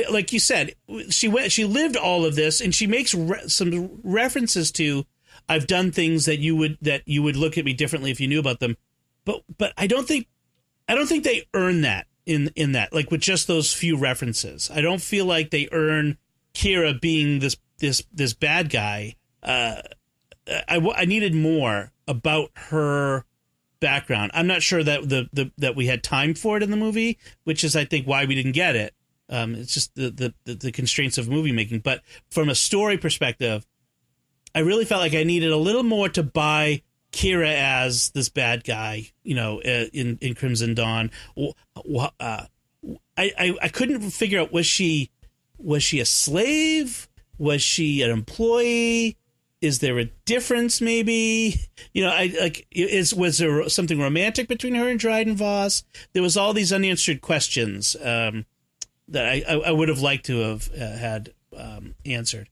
Like you said, she lived all of this, and she makes some references to, "I've done things that you would look at me differently if you knew about them," but I don't think they earn that in that, like with just those few references. I don't feel like they earn Kira being this bad guy. I needed more about her background. I'm not sure that that we had time for it in the movie, which is I think why we didn't get it. It's just the constraints of movie making. But from a story perspective, I really felt like I needed a little more to buy Kira as this bad guy, in Crimson Dawn. I couldn't figure out, was she a slave? Was she an employee? Is there a difference? Maybe, was there something romantic between her and Dryden Voss? There was all these unanswered questions that I would have liked to have had answered.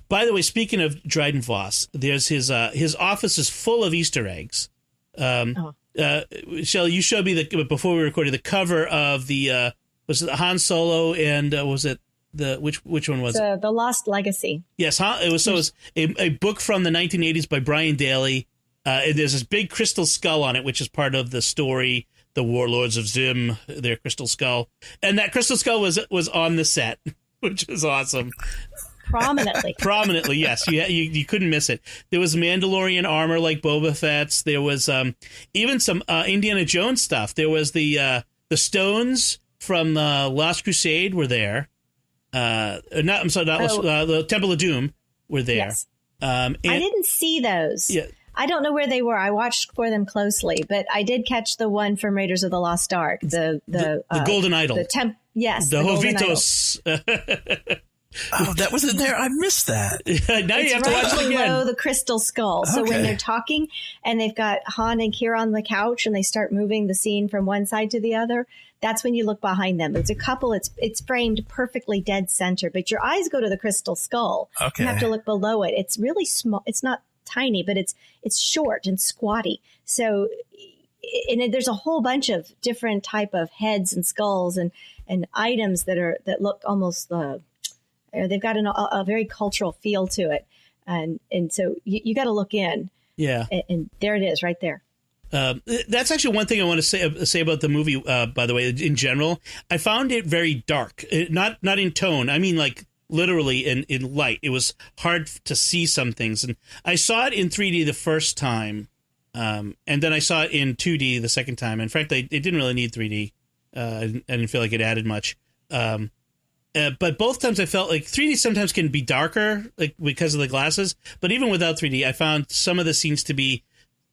By the way, speaking of Dryden Voss, there's his office is full of Easter eggs. Shelly, you showed me before we recorded the cover of the was it Han Solo and was it which one was it? The Lost Legacy. Yes, it was a book from the 1980s by Brian Daley. And there's this big crystal skull on it, which is part of the story, The Warlords of Zim, their crystal skull, and that crystal skull was on the set, which was awesome. Prominently, yes. You couldn't miss it. There was Mandalorian armor like Boba Fett's. There was even some Indiana Jones stuff. There was the stones from Last Crusade were there. The Temple of Doom were there. Yes. I didn't see those. Yeah. I don't know where they were. I watched for them closely, but I did catch the one from Raiders of the Lost Ark. The Golden Idol. Yes. The Jovitos. Oh, that was in there. I missed that. Now you have to watch it again. Below the crystal skull. So when they're talking and they've got Han and Kira on the couch and they start moving the scene from one side to the other, that's when you look behind them. It's a couple. It's framed perfectly dead center, but your eyes go to the crystal skull. Okay. You have to look below it. It's really small. It's not tiny, but it's short and squatty. So, and there's a whole bunch of different type of heads and skulls and items that look almost they've got a very cultural feel to it, and so you got to look in. Yeah, and there it is, right there. That's actually one thing I want to say about the movie. By the way, in general, I found it very dark. Not in tone. I mean, like literally in light. It was hard to see some things, and I saw it in 3D the first time, and then I saw it in 2D the second time. And frankly, it didn't really need 3D. I didn't feel like it added much. But both times I felt like 3D sometimes can be darker, like because of the glasses. But even without 3D, I found some of the scenes to be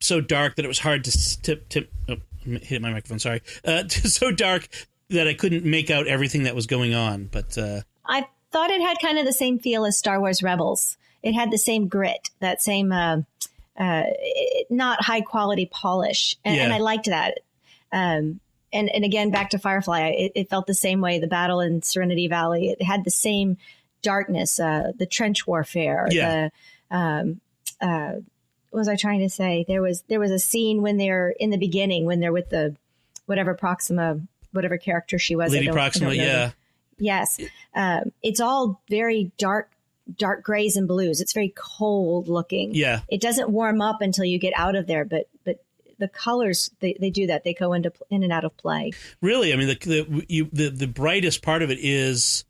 so dark that it was hard to hit my microphone. Sorry, so dark that I couldn't make out everything that was going on. But I thought it had kind of the same feel as Star Wars Rebels. It had the same grit, that same not high quality polish, and I liked that. And again, back to Firefly, it felt the same way. The battle in Serenity Valley, it had the same darkness, the trench warfare. Yeah. What was I trying to say? There was a scene when they're in the beginning, when they're with the whatever Proxima, whatever character she was. Lady Proxima, yeah. Yes. It's all very dark grays and blues. It's very cold looking. Yeah. It doesn't warm up until you get out of there, but the colors, they do that. They go in and out of play. Really? I mean, the brightest part of it is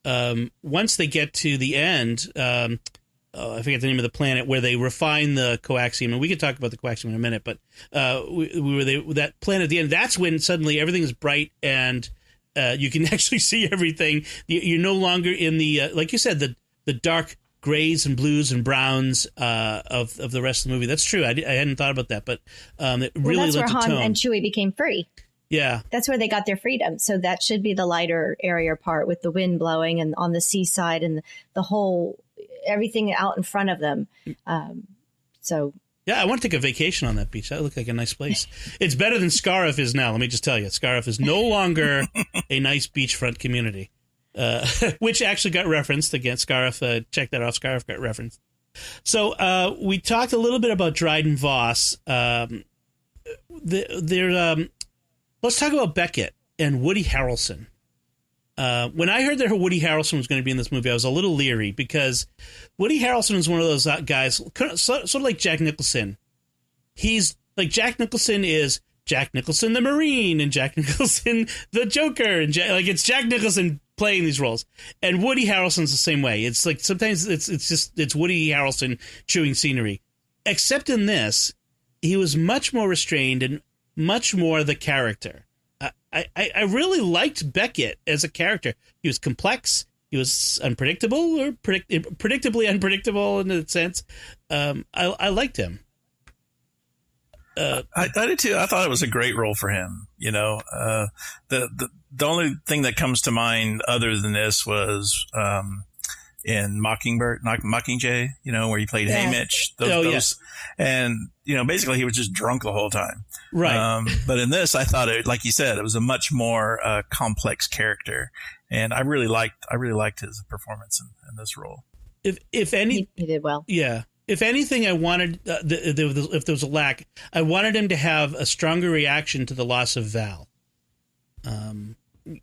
once they get to the end, I forget the name of the planet, where they refine the coaxium. And we can talk about the coaxium in a minute, but that planet at the end, that's when suddenly everything is bright and you can actually see everything. You're no longer in the, like you said, the dark grays and blues and browns of the rest of the movie. That's true. I hadn't thought about that, but it really that's where lent Han tone. and Chewie became free. Yeah. That's where they got their freedom. So that should be the lighter area part with the wind blowing and on the seaside and the whole, everything out in front of them. Yeah, I want to take a vacation on that beach. That looked like a nice place. It's better than Scariff is now. Let me just tell you, Scariff is no longer a nice beachfront community. Which actually got referenced again. Scariff, check that out. Scariff got referenced. So we talked a little bit about Dryden Voss. Let's talk about Beckett and Woody Harrelson. When I heard that Woody Harrelson was going to be in this movie, I was a little leery because Woody Harrelson is one of those guys, sort of like Jack Nicholson. He's like Jack Nicholson is Jack Nicholson the Marine and Jack Nicholson the Joker, and it's Jack Nicholson playing these roles. And Woody Harrelson's the same way. It's like sometimes it's Woody Harrelson chewing scenery. Except in this, he was much more restrained and much more the character. I really liked Beckett as a character. He was complex. He was unpredictable, or predictably unpredictable in a sense. I liked him. I did too. I thought it was a great role for him. The only thing that comes to mind other than this was in Mockingjay, where he played Haymitch. Those, and basically he was just drunk the whole time. Right. But in this, I thought it, like you said, it was a much more complex character, and I really liked his performance in this role. If any, he did well. Yeah. If anything, I wanted, if there was a lack, I wanted him to have a stronger reaction to the loss of Val. When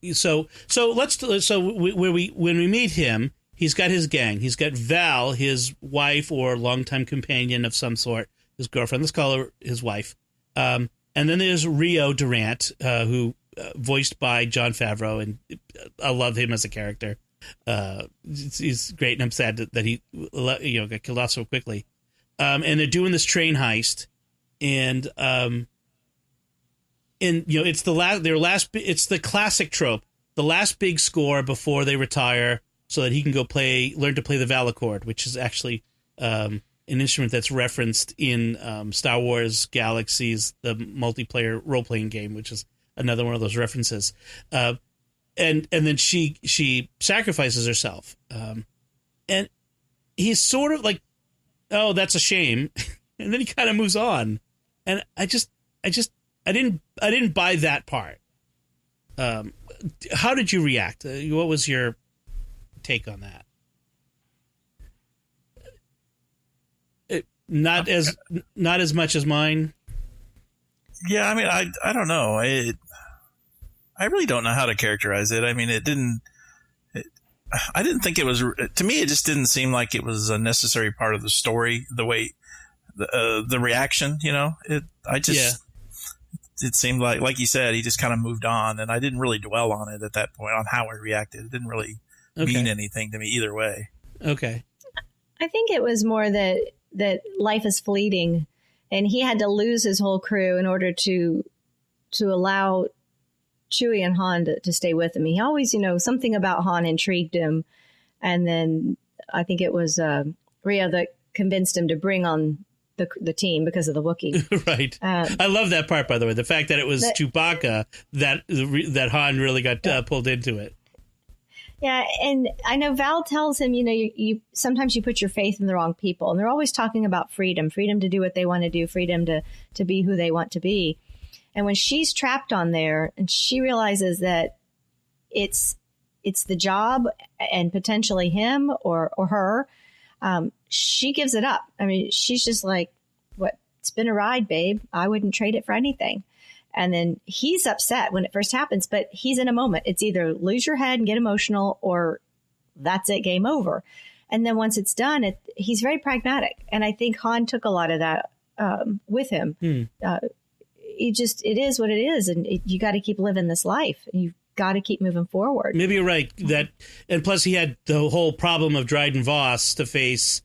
we meet him, he's got his gang. He's got Val, his wife or longtime companion of some sort, his girlfriend. Let's call her his wife. And then there's Rio Durant, who voiced by Jon Favreau, and I love him as a character. He's great, and I'm sad that he got killed off so quickly. And they're doing this train heist, and it's it's the classic trope, the last big score before they retire, so that he can go learn to play the Valacord, which is actually an instrument that's referenced in Star Wars Galaxies, the multiplayer role playing game, which is another one of those references. And then she sacrifices herself. And he's sort of like, oh, that's a shame. And then he kind of moves on. And I didn't buy that part. How did you react? What was your take on that? Not as much as mine. Yeah, I mean, I don't know. I really don't know how to characterize it. I mean, I didn't think it was, to me, it just didn't seem like it was a necessary part of the story, the way, the reaction, it seemed like you said, he just kind of moved on, and I didn't really dwell on it at that point, on how he reacted. It didn't really mean anything to me either way. Okay. I think it was more that life is fleeting, and he had to lose his whole crew in order to allow Chewie and Han to stay with him. He always, something about Han intrigued him. And then I think it was Rio that convinced him to bring on the team because of the Wookiee. Right. I love that part, by the way. The fact that it was Chewbacca that Han really got pulled into it. Yeah, and I know Val tells him, you sometimes you put your faith in the wrong people. And they're always talking about freedom to do what they want to do, freedom to be who they want to be. And when she's trapped on there and she realizes that it's the job and potentially him or her, she gives it up. I mean, she's just like, what? It's been a ride, babe. I wouldn't trade it for anything. And then he's upset when it first happens, but he's in a moment. It's either lose your head and get emotional, or that's it, game over. And then once it's done, he's very pragmatic. And I think Han took a lot of that with him. It is what it is, and you got to keep living this life. You've got to keep moving forward. Maybe you're right and plus he had the whole problem of Dryden Voss to face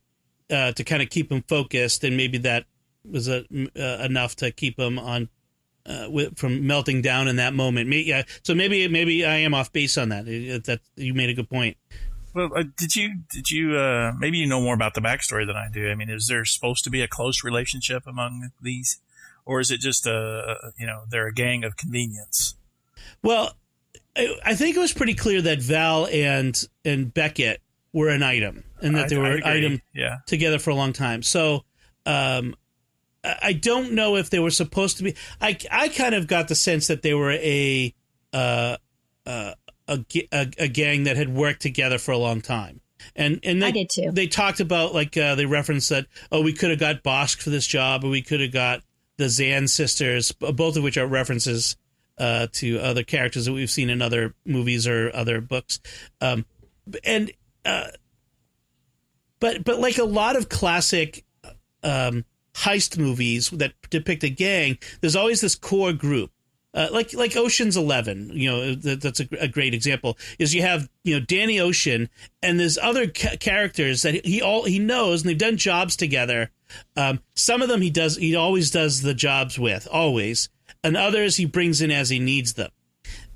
to kind of keep him focused, and maybe that was enough to keep him on from melting down in that moment. So maybe I am off base on that. That you made a good point. Well, did you maybe you know more about the backstory than I do? I mean, is there supposed to be a close relationship among these? Or is it just they're a gang of convenience? Well, I think it was pretty clear that Val and Beckett were an item, and that they were an item together for a long time. So I don't know if they were supposed to be. I kind of got the sense that they were a gang that had worked together for a long time. And I did too. They talked about, they referenced that, we could have got Bosk for this job, or we could have got the Zan sisters, both of which are references to other characters that we've seen in other movies or other books. But like a lot of classic heist movies that depict a gang, there's always this core group. Like Ocean's 11, that's a great example. Is you have Danny Ocean, and there's other characters that he knows, and they've done jobs together. Some of them he always does the jobs with, always, and others he brings in as he needs them.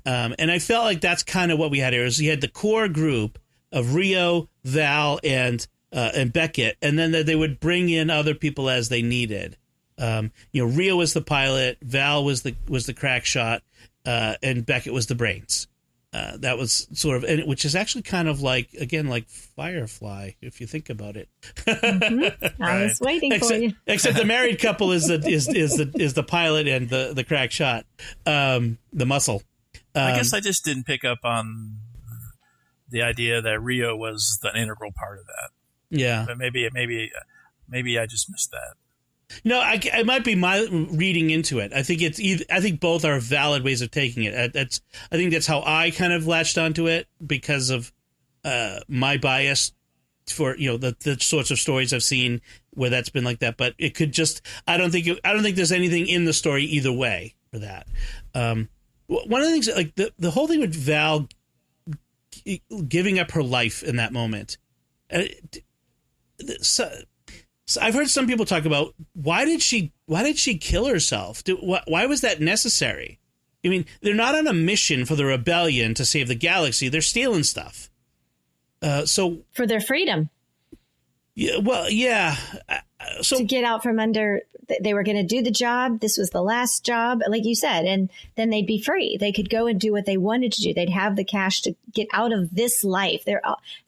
And I felt like that's kind of what we had here. Is you had the core group of Rio, Val, and Beckett, and then they would bring in other people as they needed. Rio was the pilot, Val was the crack shot, and Beckett was the brains. That was sort of, and which is actually kind of like Firefly, if you think about it. Mm-hmm. I was waiting for you. Except the married couple is the pilot and the crack shot, the muscle. I guess I just didn't pick up on the idea that Rio was the integral part of that. Yeah, but maybe I just missed that. No, it might be my reading into it. I think both are valid ways of taking it. I think that's how I kind of latched onto it because of my bias for the sorts of stories I've seen where that's been like that. But it could just I don't think there's anything in the story either way for that. One of the things like the whole thing with Val giving up her life in that moment. So I've heard some people talk about why did she kill herself? Why was that necessary? I mean, they're not on a mission for the rebellion to save the galaxy. They're stealing stuff. So for their freedom. Yeah. Well, yeah. So to get out from under, they were going to do the job. This was the last job, like you said, and then they'd be free. They could go and do what they wanted to do. They'd have the cash to get out of this life.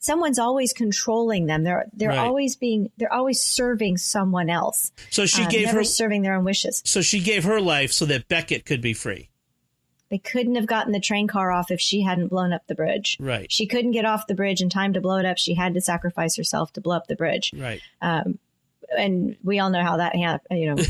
Someone's always controlling them. They're right. They're always serving someone else. So she never serving their own wishes. So she gave her life so that Beckett could be free. They couldn't have gotten the train car off if she hadn't blown up the bridge. Right. She couldn't get off the bridge in time to blow it up. She had to sacrifice herself to blow up the bridge. Right. And we all know how that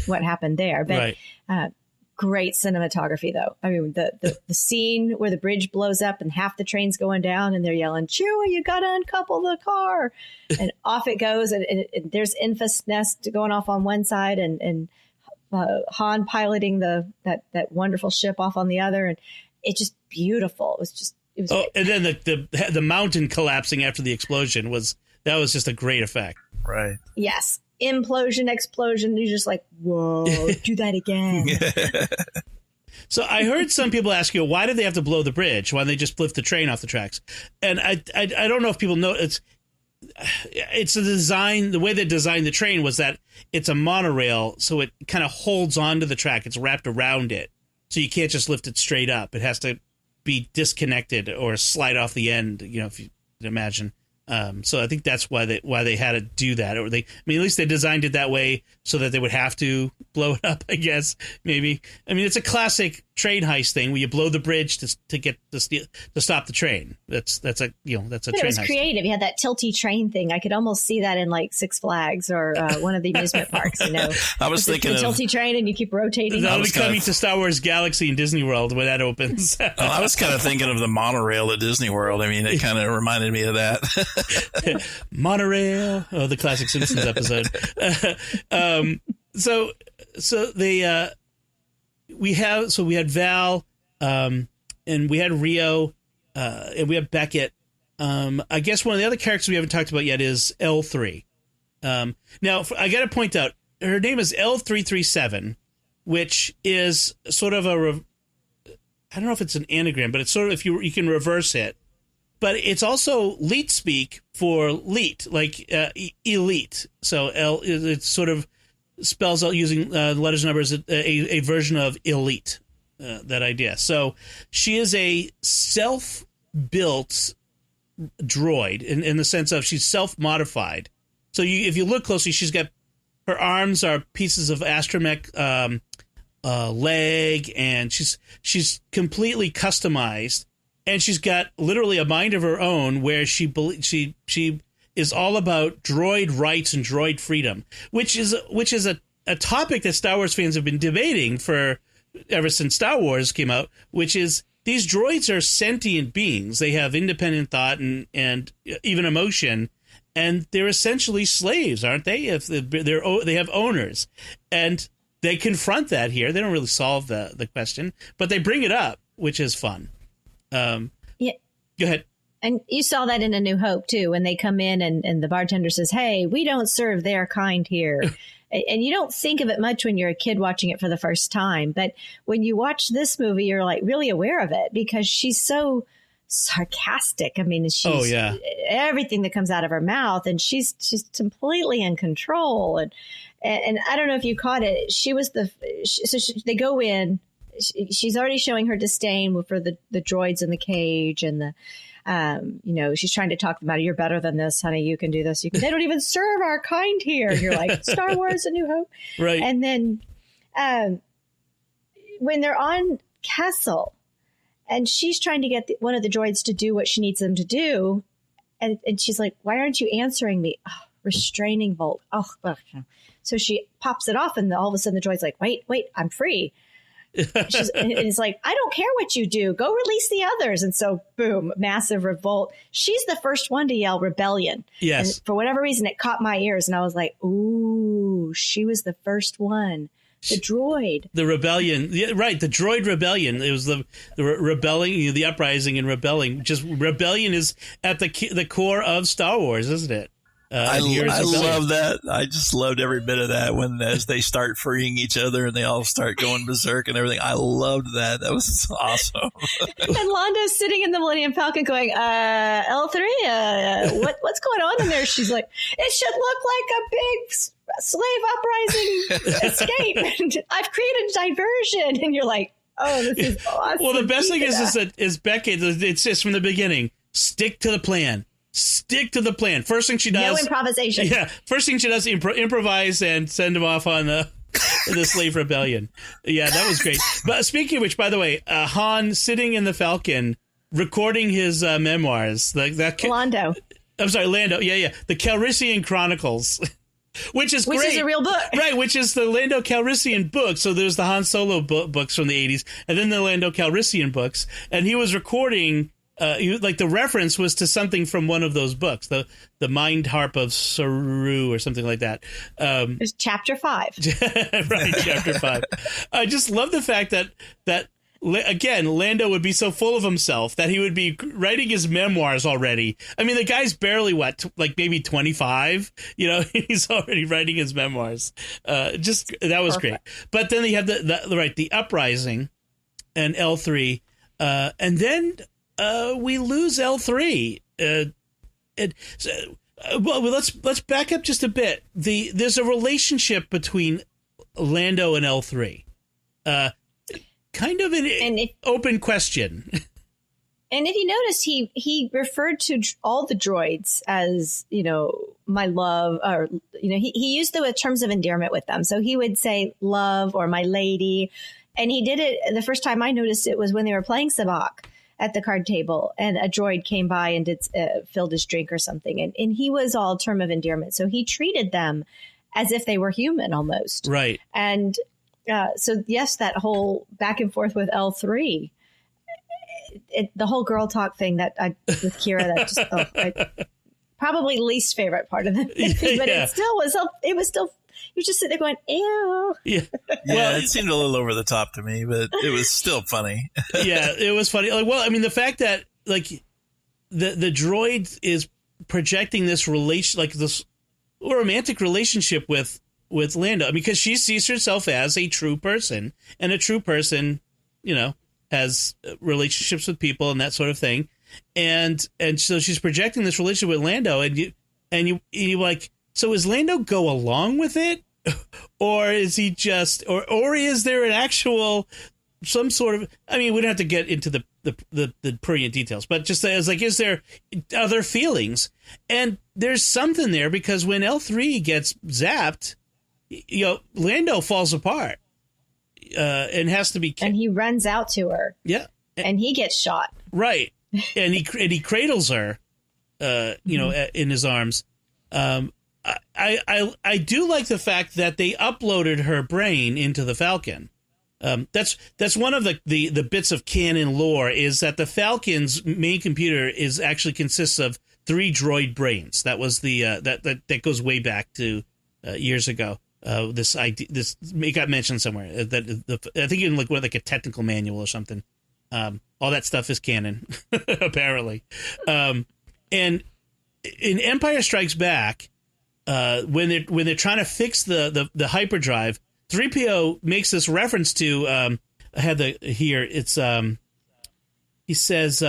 what happened there. But right. Great cinematography, though. I mean, the scene where the bridge blows up and half the train's going down and they're yelling, "Chewie, you got to uncouple the car." And off it goes. And there's Infus Nest going off on one side and Han piloting that wonderful ship off on the other. And it's just beautiful. It was great. And then the mountain collapsing after the explosion was just a great effect. Right. Yes. Implosion, explosion. You're just like, whoa, do that again. So I heard some people ask you, why did they have to blow the bridge? Why didn't they just lift the train off the tracks? And I don't know if people know it's a design. The way they designed the train was that it's a monorail, so it kind of holds onto the track. It's wrapped around it, so you can't just lift it straight up. It has to be disconnected or slide off the end. If you can imagine. So I think that's why they had to do that, or at least they designed it that way so that they would have to blow it up. I guess maybe. I mean, it's a classic train heist thing where you blow the bridge to get to stop the train. That's a train heist. It was creative. You had that tilty train thing. I could almost see that in like Six Flags or one of the amusement parks. I was thinking the tilty train, and you keep rotating. That'll be coming to Star Wars Galaxy in Disney World when that opens. I was kind of thinking of the monorail at Disney World. I mean, it kind of reminded me of that. Monorail. Oh, the classic Simpsons episode. So they we had Val, and we had Rio, and we have Beckett. I guess one of the other characters we haven't talked about yet is L3. Now I got to point out her name is L337, which is sort of I don't know if it's an anagram, but it's sort of, if you can reverse it. But it's also leet speak for leet, like elite. So it sort of spells out using letters and numbers a version of elite, that idea. So she is a self-built droid in the sense of she's self-modified. So if you look closely, she's got her arms are pieces of astromech leg, and she's completely customized. And she's got literally a mind of her own, where she is all about droid rights and droid freedom, which is a topic that Star Wars fans have been debating for ever since Star Wars came out. Which is, these droids are sentient beings; they have independent thought and even emotion, and they're essentially slaves, aren't they? If they have owners, and they confront that here. They don't really solve the question, but they bring it up, which is fun. Yeah. Go ahead. And you saw that in A New Hope, too, when they come in and the bartender says, "Hey, we don't serve their kind here." And you don't think of it much when you're a kid watching it for the first time. But when you watch this movie, you're like really aware of it, because she's so sarcastic. I mean, she's everything that comes out of her mouth, and she's completely in control. And I don't know if you caught it. She was they go in. She's already showing her disdain for the droids in the cage, and she's trying to talk them out. You're better than this, honey. You can do this. They don't even serve our kind here. And you're like, Star Wars: A New Hope, right? And then when they're on Kessel, and she's trying to get one of the droids to do what she needs them to do, and she's like, "Why aren't you answering me?" Oh, restraining bolt. Oh, so she pops it off, and all of a sudden the droid's like, "Wait, I'm free." And it's like, I don't care what you do. Go release the others. And so, boom, massive revolt. She's the first one to yell rebellion. Yes. And for whatever reason, it caught my ears. And I was like, ooh, she was the first one. The droid. The rebellion. Yeah, right. The droid rebellion. It was the rebelling, the uprising and rebelling. Just rebellion is at the core of Star Wars, isn't it? I love that. I just loved every bit of that as they start freeing each other and they all start going berserk and everything. I loved that. That was awesome. And Lando's sitting in the Millennium Falcon going, L3, what's going on in there? She's like, it should look like a big slave uprising escape. And I've created diversion. And you're like, oh, this is awesome. Well, the best thing is Beckett, it's just from the beginning, stick to the plan. Stick to the plan. First thing she does. No improvisation. Yeah. First thing she does, improvise and send him off on the slave rebellion. Yeah, that was great. But speaking of which, by the way, Han sitting in the Falcon, recording his memoirs. Lando. I'm sorry, Lando. Yeah. The Calrissian Chronicles. Which is great. Which is a real book. Right, which is the Lando Calrissian book. So there's the Han Solo books from the 80s, and then the Lando Calrissian books. And he was recording... the reference was to something from one of those books, the Mind Harp of Saru or something like that. It's chapter 5. Right, chapter 5. I just love the fact that again, Lando would be so full of himself that he would be writing his memoirs already. I mean, the guy's barely maybe 25. He's already writing his memoirs. That was perfect. Great. But then they have the uprising and L3, and then. We lose L3. Let's back up just a bit. There's a relationship between Lando and L3. Kind of an open question. And if you notice, he referred to all the droids as, my love, or, he used the terms of endearment with them. So he would say love or my lady. And he did it the first time I noticed it was when they were playing Sabacc at the card table, and a droid came by and filled his drink or something. And he was all term of endearment. So he treated them as if they were human almost. Right. And so, yes, that whole back and forth with L3, the whole girl talk thing with Kira, that just, probably least favorite part of the movie, but it was still, you're just sitting there going, ew. Yeah. Well, it seemed a little over the top to me, but it was still funny. Yeah, it was funny. The fact that the droid is projecting this this romantic relationship with Lando, because she sees herself as a true person, and a true person, has relationships with people and that sort of thing, and so she's projecting this relationship with Lando, and you like. So is Lando go along with it, or is he just, or is there an actual, some sort of, I mean, we don't have to get into the prurient details, but just as is there other feelings? And there's something there, because when L3 gets zapped, Lando falls apart, and has to be, and he runs out to her. Yeah. And he gets shot. Right. And he cradles her, in his arms. I do like the fact that they uploaded her brain into the Falcon. That's one of the bits of canon lore, is that the Falcon's main computer actually consists of 3 droid brains. That was that goes way back to years ago. This idea, it got mentioned somewhere, I think in like a technical manual or something. All that stuff is canon, apparently. And in Empire Strikes Back, when they're trying to fix the hyperdrive, 3PO makes this reference to, I had here, it's, he says,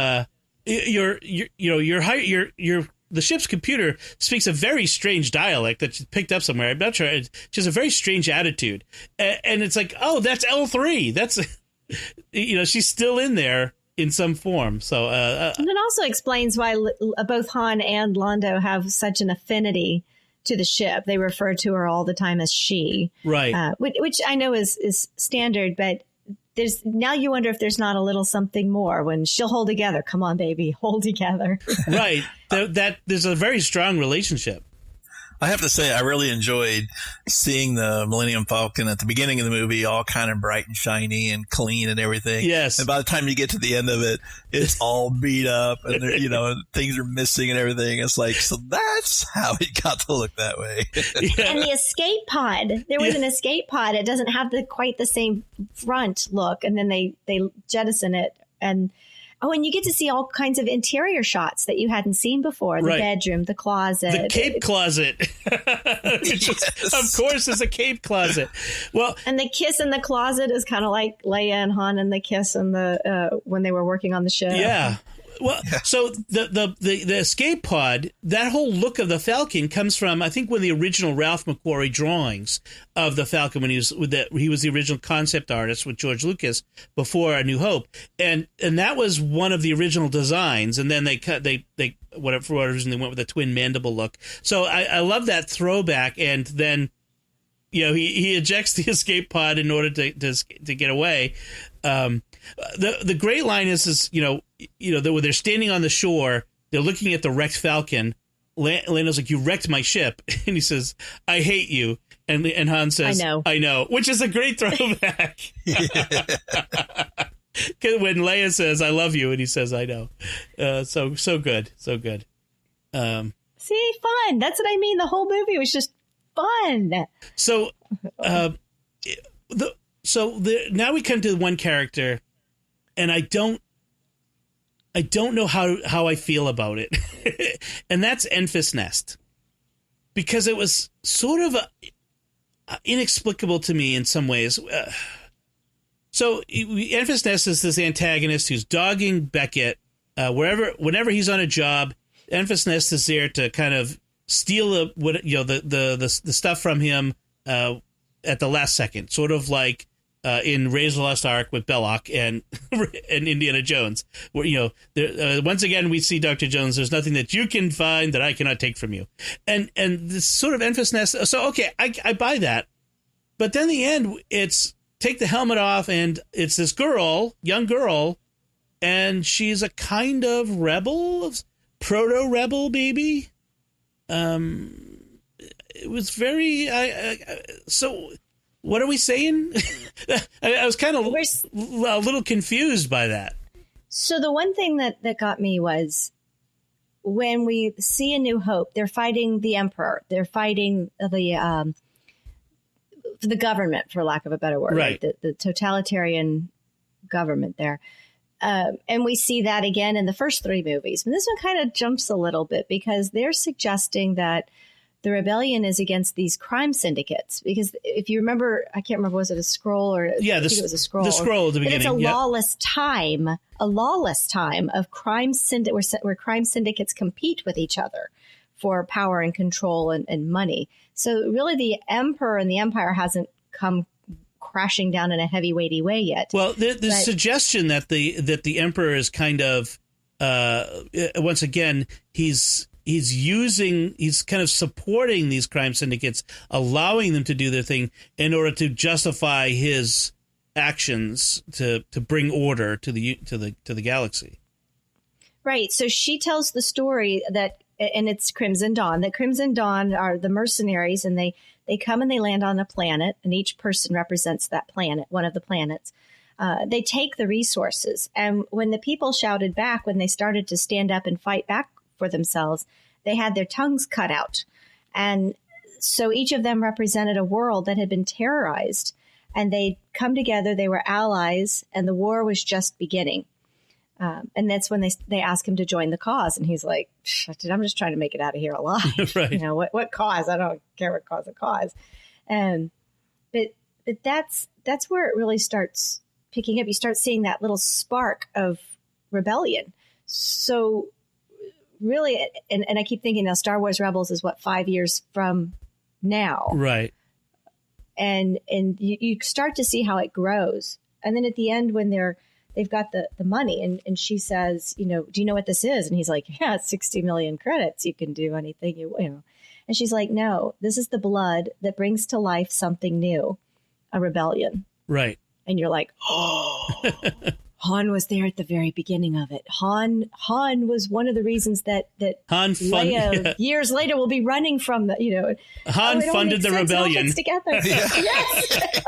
the ship's computer speaks a very strange dialect that she picked up somewhere. I'm not sure. She has a very strange attitude, and it's like, oh, that's L3. That's she's still in there in some form. So and it also explains why both Han and Lando have such an affinity to the ship. They refer to her all the time as she, right? Which I know is standard, but now you wonder if there's not a little something more when she'll hold together. Come on, baby, hold together. Right. That there's a very strong relationship. I have to say, I really enjoyed seeing the Millennium Falcon at the beginning of the movie, all kind of bright and shiny and clean and everything. Yes. And by the time you get to the end of it, it's all beat up and things are missing and everything. It's like, so that's how it got to look that way. Yeah. And the escape pod, there was an escape pod. It doesn't have quite the same front look. And then they jettison it. And you get to see all kinds of interior shots that you hadn't seen before. The bedroom, the closet. The cape closet. Of course, it's a cape closet. Well, and the kiss in the closet is kind of like Leia and Han and the kiss in the when they were working on the ship. Yeah. Well, so the escape pod, that whole look of the Falcon comes from, I think, one of the original Ralph McQuarrie drawings of the Falcon when he was the original concept artist with George Lucas before A New Hope, and that was one of the original designs. And then they for whatever reason they went with a twin mandible look. So I love that throwback. And then he ejects the escape pod in order to get away. The great line is when they're standing on the shore, they're looking at the wrecked Falcon. Lando's like, "You wrecked my ship," and he says, "I hate you." And Han says, "I know," which is a great throwback. When Leia says, "I love you," and he says, "I know," so good. See, fun. That's what I mean. The whole movie was just fun. So, now we come to one character, and I don't know how I feel about it, and that's Enfys Nest, because it was sort of inexplicable to me in some ways. So Enfys Nest is this antagonist who's dogging Beckett whenever he's on a job. Enfys Nest is there to kind of steal the stuff from him at the last second, sort of like in Raiders of the Lost Ark with Belloc and Indiana Jones, where once again we see Dr. Jones. There's nothing that you can find that I cannot take from you, and this sort of Enfys Nest. So okay, I buy that, but then the end, it's take the helmet off, and it's this young girl, and she's a kind of rebel, proto-rebel, maybe. It was very so. What are we saying? I was kind of a little confused by that. So the one thing that got me was when we see A New Hope, they're fighting the Emperor. They're fighting the government, for lack of a better word, right? The totalitarian government there. And we see that again in the first three movies. And this one kind of jumps a little bit because they're suggesting that the rebellion is against these crime syndicates. Because if you remember, I can't remember, was it a scroll or I think it was a scroll. The scroll at the beginning. It's a lawless time of crime where crime syndicates compete with each other for power and control and money. So really the Emperor and the Empire hasn't come crashing down in a heavy-weighty way yet. Well, the suggestion that the Emperor is kind of once again he's kind of supporting these crime syndicates, allowing them to do their thing in order to justify his actions to bring order to the galaxy. Right. So she tells the story that, and it's Crimson Dawn, that Crimson Dawn are the mercenaries, and they come and they land on a planet, and each person represents that planet, one of the planets. They take the resources. And when the people shouted back, when they started to stand up and fight back for themselves, they had their tongues cut out. And so each of them represented a world that had been terrorized. And they'd come together, they were allies, and the war was just beginning. And that's when they ask him to join the cause. And he's like, I'm just trying to make it out of here alive. Right. What cause? I don't care what cause. But that's where it really starts picking up. You start seeing that little spark of rebellion. So really, and I keep thinking now, Star Wars Rebels is what, 5 years from now. Right. And you start to see how it grows. And then at the end, when they've got the money and she says, do you know what this is? And he's like, yeah, 60 million credits. You can do anything you know. And she's like, no, this is the blood that brings to life something new, a rebellion. Right. And you're like, oh, Han was there at the very beginning of it. Han was one of the reasons that Han Leia years later will be running from the, Han funded the rebellion. Together. Yes.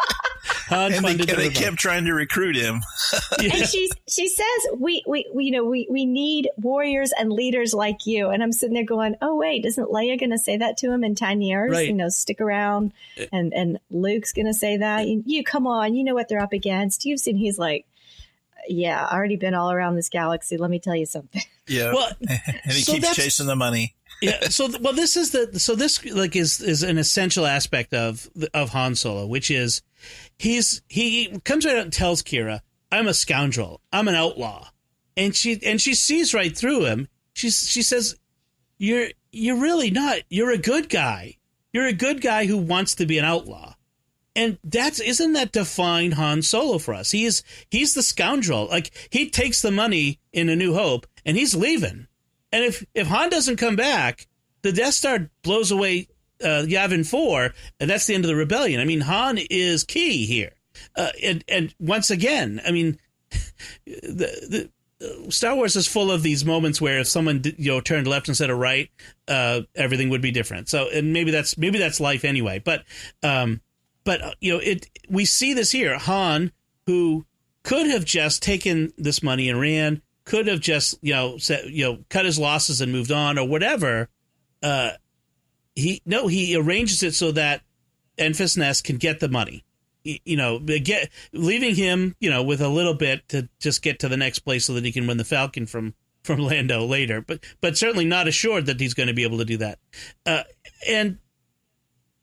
Han funded the rebellion. They kept trying to recruit him. And she says, we need warriors and leaders like you. And I'm sitting there going, oh, wait, isn't Leia going to say that to him in 10 years? Right. Stick around. And Luke's going to say that. You come on, you know what they're up against. You've seen, he's like, yeah, I already been all around this galaxy. Let me tell you something. Yeah. Well, and he keeps chasing the money. Yeah. This is an essential aspect of Han Solo, which is he comes right out and tells Kira, I'm a scoundrel. I'm an outlaw. And she sees right through him. She says, you're really not. You're a good guy. You're a good guy who wants to be an outlaw. And isn't that define Han Solo for us? He's the scoundrel. Like, he takes the money in A New Hope and he's leaving. And if Han doesn't come back, the Death Star blows away Yavin 4, and that's the end of the rebellion. I mean, Han is key here. And once again, I mean, the Star Wars is full of these moments where if someone turned left instead of right, everything would be different. So, and maybe that's life anyway. But we see this here. Han, who could have just taken this money and ran, could have just cut his losses and moved on or whatever. He arranges it so that Enfys Nest can get the money. Leaving him with a little bit to just get to the next place so that he can win the Falcon from Lando later. But certainly not assured that he's going to be able to do that. And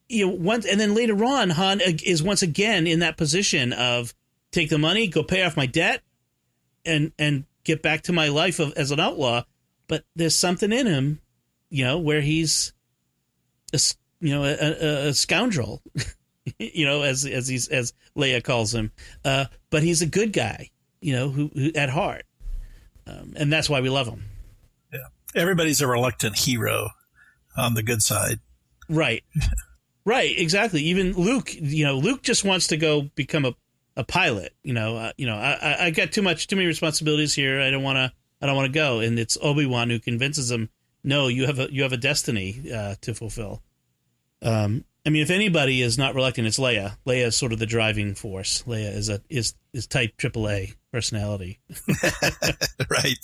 then later on, Han is once again in that position of take the money, go pay off my debt, and get back to my life as an outlaw. But there's something in him, where he's a scoundrel, as Leia calls him. But he's a good guy, who at heart, and that's why we love him. Yeah, everybody's a reluctant hero on the good side, right? Right, exactly. Even Luke, Luke just wants to go become a pilot. I got too many responsibilities here. I don't want to go. And it's Obi-Wan who convinces him, no, you have a destiny to fulfill. I mean, if anybody is not reluctant, it's Leia. Leia is sort of the driving force. Leia is type AAA personality. Right.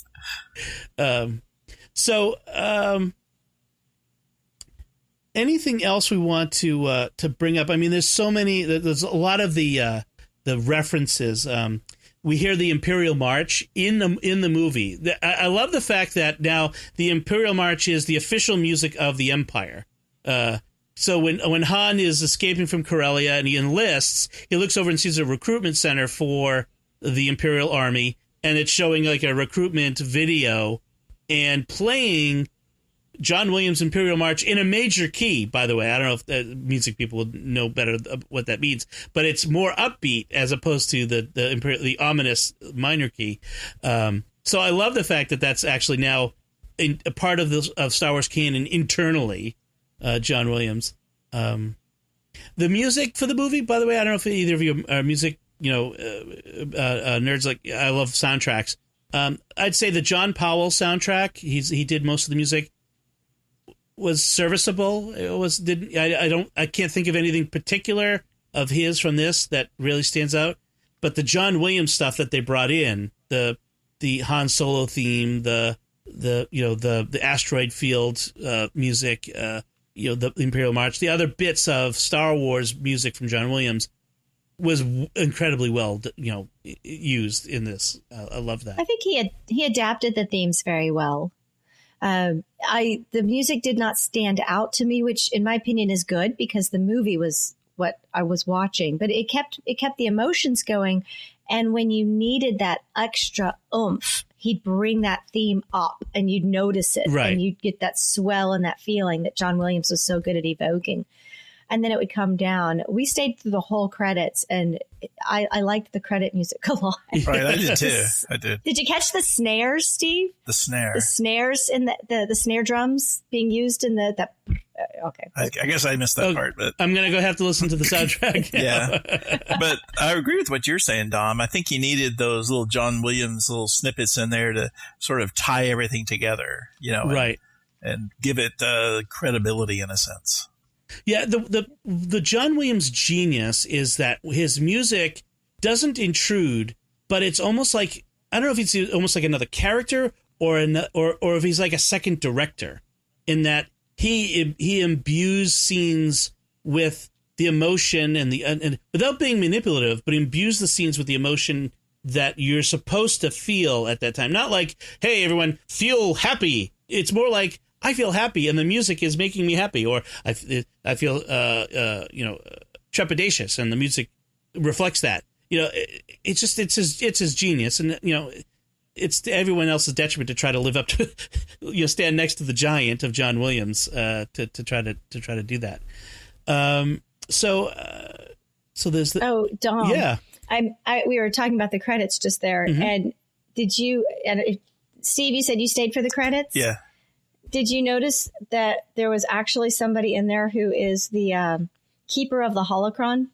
Anything else we want to bring up? I mean, there's so many. There's a lot of the references. We hear the Imperial March in the movie. I love the fact that now the Imperial March is the official music of the Empire. So when Han is escaping from Corellia and he enlists, he looks over and sees a recruitment center for the Imperial Army, and it's showing like a recruitment video and playing John Williams' Imperial March in a major key, by the way. I don't know if music people would know better what that means, but it's more upbeat as opposed to the ominous minor key. So I love the fact that that's actually now a part of Star Wars canon internally, John Williams. The music for the movie, by the way, I don't know if either of you are music, nerds. Like, I love soundtracks. I'd say the John Powell soundtrack, he did most of the music, was serviceable. I can't think of anything particular of his from this that really stands out. But the John Williams stuff that they brought in, the Han Solo theme, the asteroid field music, the Imperial March, the other bits of Star Wars music from John Williams was incredibly well, used in this. I love that. I think he adapted the themes very well. The music did not stand out to me, which in my opinion is good because the movie was what I was watching, but it kept the emotions going. And when you needed that extra oomph, he'd bring that theme up and you'd notice it. Right. And you'd get that swell and that feeling that John Williams was so good at evoking. And then it would come down. We stayed through the whole credits, and I liked the credit music a lot. Right, I did too. I did. Did you catch the snares, Steve? The snare. The snares in the snare drums being used in that. Okay. I guess I missed that part, but I'm going to have to listen to the soundtrack. Yeah. But I agree with what you're saying, Dom. I think you needed those little John Williams little snippets in there to sort of tie everything together, right. And give it credibility in a sense. Yeah, the John Williams genius is that his music doesn't intrude, but it's almost like, I don't know if it's almost like another character or if he's like a second director, in that he imbues scenes with the emotion and without being manipulative, but imbues the scenes with the emotion that you're supposed to feel at that time. Not like, hey, everyone, feel happy. It's more like, I feel happy, and the music is making me happy, or I feel trepidatious, and the music reflects that. It's his genius, and it's to everyone else's detriment to try to live up to stand next to the giant of John Williams to try to do that. So there's the Dom. Yeah. We were talking about the credits just there, Mm-hmm. and Steve, you said you stayed for the credits? Yeah. Did you notice that there was actually somebody in there who is the keeper of the holocron?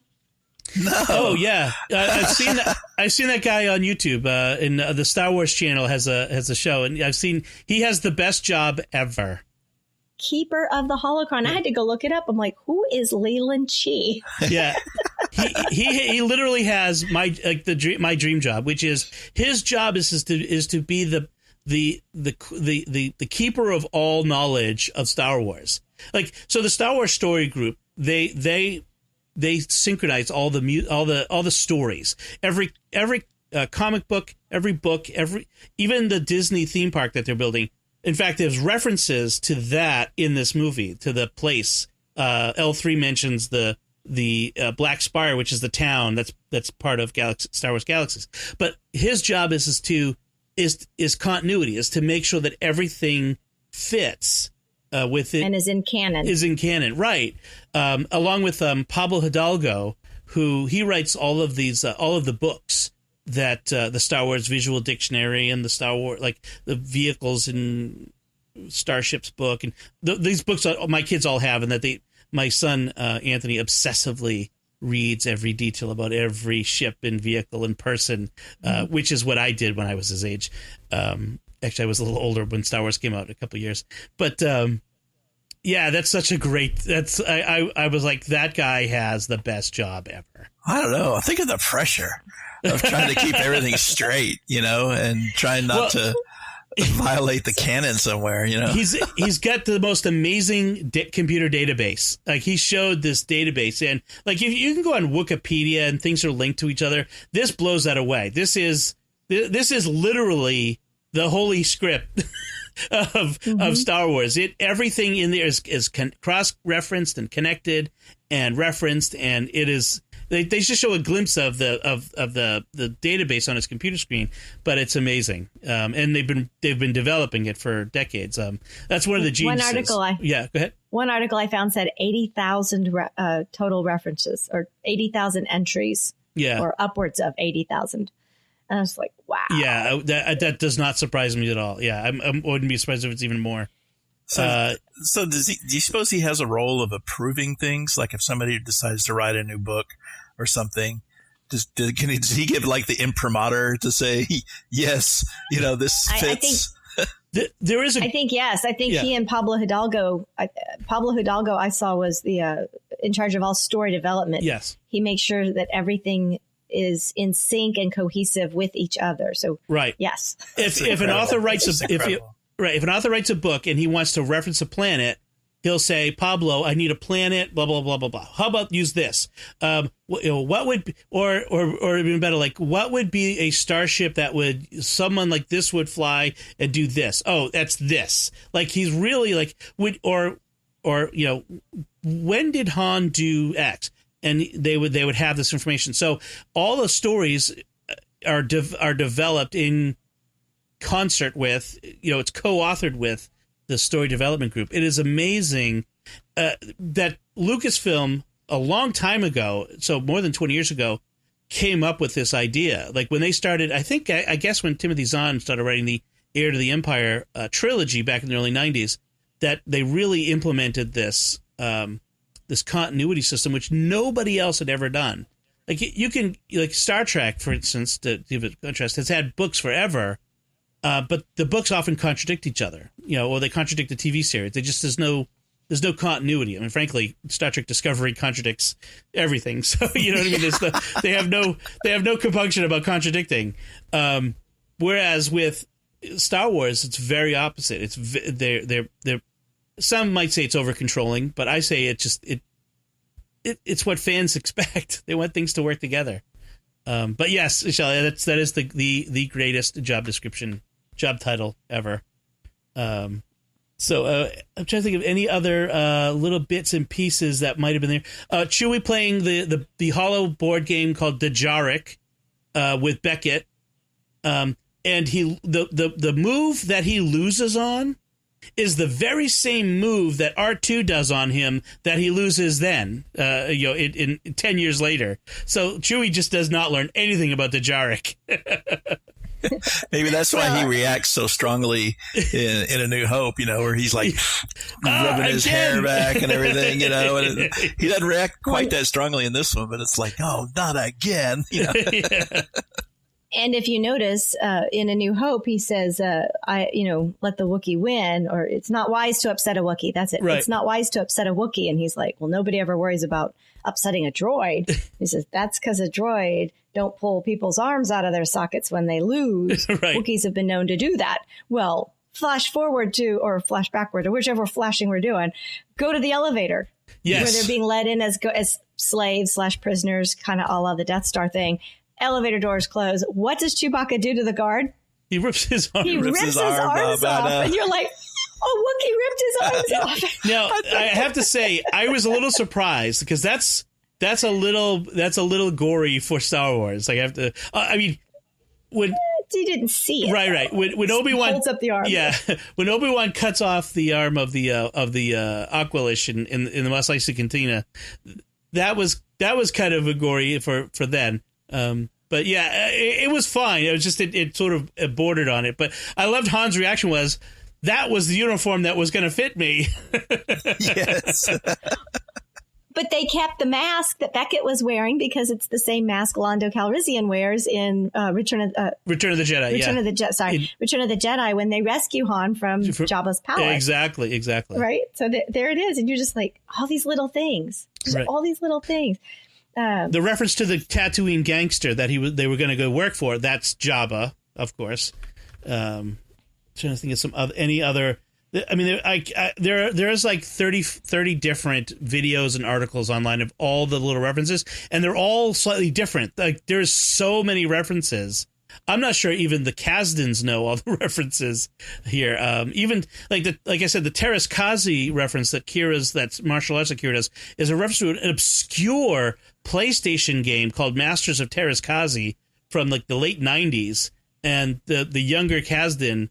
No. Oh yeah, I've seen that. I've seen that guy on YouTube. In the Star Wars channel has a show, and I've seen he has the best job ever. Keeper of the holocron. I had to go look it up. I'm like, who is Leland Chi? Yeah, he literally has my dream job, which is his job is to be the keeper of all knowledge of Star Wars. Like, so the Star Wars story group, they synchronize all the stories, every comic book, even the Disney theme park that they're building. In fact, there's references to that in this movie, to the place. L3 mentions the Black Spire, which is the town that's part of Star Wars Galaxies. But his job is continuity, is to make sure that everything fits with it and is in canon. Right? Along with Pablo Hidalgo, who he writes all of the books that the Star Wars Visual Dictionary and the Star Wars, like the vehicles and starships book, and these books my kids all have, and that my son Anthony obsessively reads every detail about every ship and vehicle and person, which is what I did when I was his age. Actually, I was a little older when Star Wars came out, a couple of years. But yeah, that's such a great. I was like, that guy has the best job ever. I don't know. I think of the pressure of trying to keep everything straight, and trying not to violate the canon somewhere, He's got the most amazing computer database. Like, he showed this database, and like, if you can go on Wikipedia and things are linked to each other, this blows that away. This is literally the holy script of Star Wars. Everything in there is cross-referenced and connected and referenced, and it is. They just show a glimpse of the database on his computer screen, but it's amazing. And they've been developing it for decades. That's one of the geniuses. Go ahead. One article I found said 80,000 total references, or 80,000 entries, or upwards of 80,000. And I was like, wow. Yeah, that does not surprise me at all. Yeah, I wouldn't be surprised if it's even more. So do you suppose he has a role of approving things? Like, if somebody decides to write a new book or something, does he give like the imprimatur to say, yes, this fits? There is I think yes. I think he and Pablo Hidalgo, I saw, was the in charge of all story development. Yes. He makes sure that everything is in sync and cohesive with each other. So right. Yes. If an author writes if an author writes a book and he wants to reference a planet, he'll say, Pablo, I need a planet, blah, blah, blah, blah, blah. How about use this? What would, or even better, like, what would be a starship that someone like this would fly and do this? Oh, that's this. Like, he's really like, when did Han do X? And they would have this information. So all the stories are developed in concert with, it's co-authored with the story development group. It is amazing that Lucasfilm a long time ago, so more than 20 years ago, came up with this idea. Like when they started, I guess when Timothy Zahn started writing the Heir to the Empire trilogy back in the early 90s, that they really implemented this this continuity system, which nobody else had ever done. Like you can, like Star Trek, for instance, to give it contrast, has had books forever, but the books often contradict each other, or they contradict the TV series. There's no continuity. I mean, frankly, Star Trek Discovery contradicts everything. So you know what I mean. They have no compunction about contradicting. Whereas with Star Wars, it's very opposite. They're some might say it's over controlling, but I say it's what fans expect. They want things to work together. But yes, Shelly, that is the greatest job title ever. So I'm trying to think of any other little bits and pieces that might have been there. Chewie playing the Hollow board game called Djarik with Beckett, and the move that he loses on is the very same move that R2 does on him that he loses then, in 10 years later. So Chewie just does not learn anything about Djarik. Maybe that's why he reacts so strongly in A New Hope, where he's like rubbing his hair back and everything, and he doesn't react quite that strongly in this one, but it's like, oh, not again. Yeah. And if you notice, in A New Hope, he says, let the Wookiee win, or it's not wise to upset a Wookiee. That's it. Right. It's not wise to upset a Wookiee. And he's like, well, nobody ever worries about upsetting a droid. He says, that's because a droid don't pull people's arms out of their sockets when they lose. Right. Wookiees have been known to do that. Well, flash forward to, or flash backward, or whichever flashing we're doing, go to the elevator. Yes. Where they're being led in as slaves / prisoners, kind of a la the Death Star thing. Elevator doors close. What does Chewbacca do to the guard? He rips his arm. He rips his arms off. And you're like, oh, Wookiee ripped his arms off. Now, I have to say, I was a little surprised because that's a little gory for Star Wars. Like I have to, when you didn't see it. Right. When Obi-Wan holds up the arm. Yeah. When Obi-Wan cuts off the arm of the Aqualish in the Mos Eisley Cantina, that was kind of a gory for then. But yeah, it was fine. It was just it sort of bordered on it. But I loved Han's reaction that was the uniform that was going to fit me. Yes. But they kept the mask that Beckett was wearing because it's the same mask Lando Calrissian wears in Return of the Jedi. Return of the Jedi when they rescue Han from Jabba's palace. Exactly. Right. So there it is, and you're just like, all these little things. Right. All these little things. The reference to the Tatooine gangster that they were going to go work for, that's Jabba, of course. Trying to think of any other. I mean, there's like 30 different videos and articles online of all the little references, and they're all slightly different. Like there's so many references. I'm not sure even the Kasdans know all the references here. Even like I said, the Teräs Käsi reference that's martial arts that Kira does is a reference to an obscure PlayStation game called Masters of Teräs Käsi from like the late 90s, and the younger Kasdan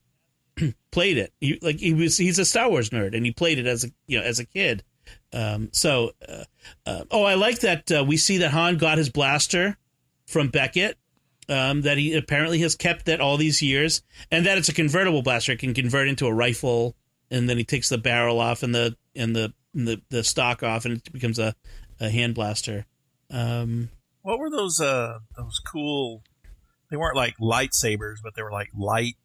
played it. He's a Star Wars nerd, and he played it as a kid. I like that we see that Han got his blaster from Beckett. That he apparently has kept that all these years, and that it's a convertible blaster. It can convert into a rifle, and then he takes the barrel off and the stock off, and it becomes a hand blaster. What were those cool? They weren't like lightsabers, but they were like light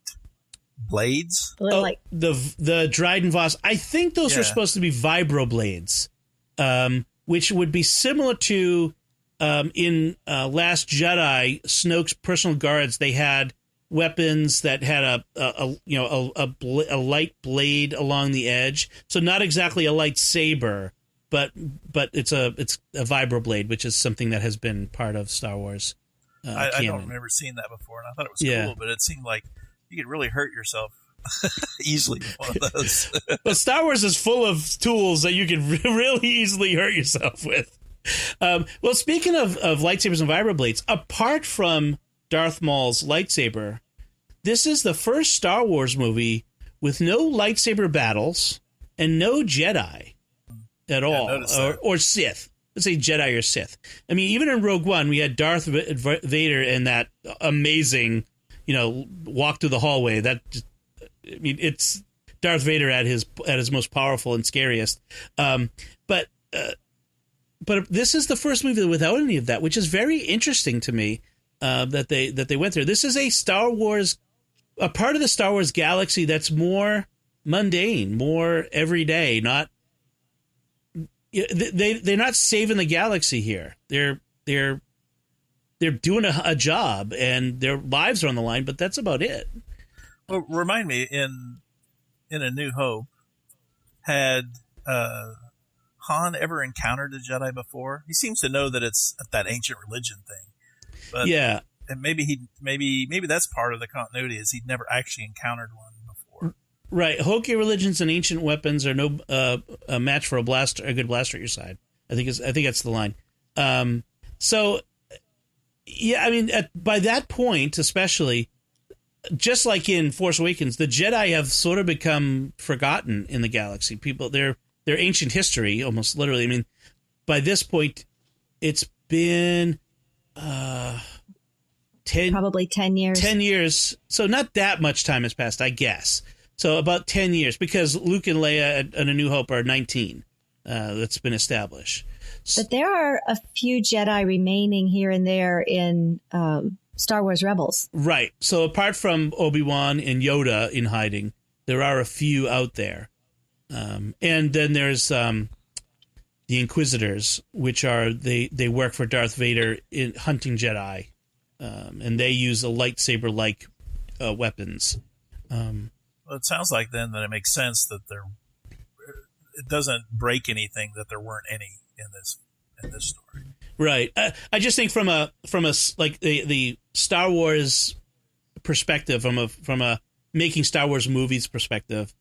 blades. The Dryden Voss. I think those were supposed to be vibroblades, which would be similar to. In Last Jedi, Snoke's personal guards, they had weapons that had a light blade along the edge. So not exactly a lightsaber, but it's a vibroblade, which is something that has been part of Star Wars. I don't remember seeing that before, and I thought it was cool, but it seemed like you could really hurt yourself easily with one of those. Well, Star Wars is full of tools that you can really easily hurt yourself with. Well, speaking of lightsabers and vibroblades, apart from Darth Maul's lightsaber, this is the first Star Wars movie with no lightsaber battles and no Jedi at all, or Sith. Let's say Jedi or Sith. I mean, even in Rogue One, we had Darth Vader and that amazing, walk through the hallway. It's Darth Vader at his most powerful and scariest. But this is the first movie without any of that, which is very interesting to me. That they went through. This is a part of the Star Wars galaxy that's more mundane, more everyday. They're not saving the galaxy here. They're doing a job, and their lives are on the line, but that's about it. Well, remind me, in A New Hope, had Han ever encountered a Jedi before? He seems to know that it's that ancient religion thing. But yeah, and maybe that's part of the continuity, is he'd never actually encountered one before. Right, Hoki religions and ancient weapons are no a match for a good blaster at your side. I think that's the line. So, yeah, I mean, by that point, especially, just like in Force Awakens, the Jedi have sort of become forgotten in the galaxy. People, their ancient history, almost literally. I mean, by this point, it's been probably 10 years. 10 years. So not that much time has passed, I guess. So about 10 years, because Luke and Leia and A New Hope are 19. That's been established. But there are a few Jedi remaining here and there in Star Wars Rebels. Right. So apart from Obi-Wan and Yoda in hiding, there are a few out there. And then there's the Inquisitors, which are they work for Darth Vader in hunting Jedi, and they use a lightsaber-like weapons. Well, it sounds like then that it makes sense that it doesn't break anything that there weren't any in this story. Right. I just think from a like the Star Wars perspective, from a making Star Wars movies perspective,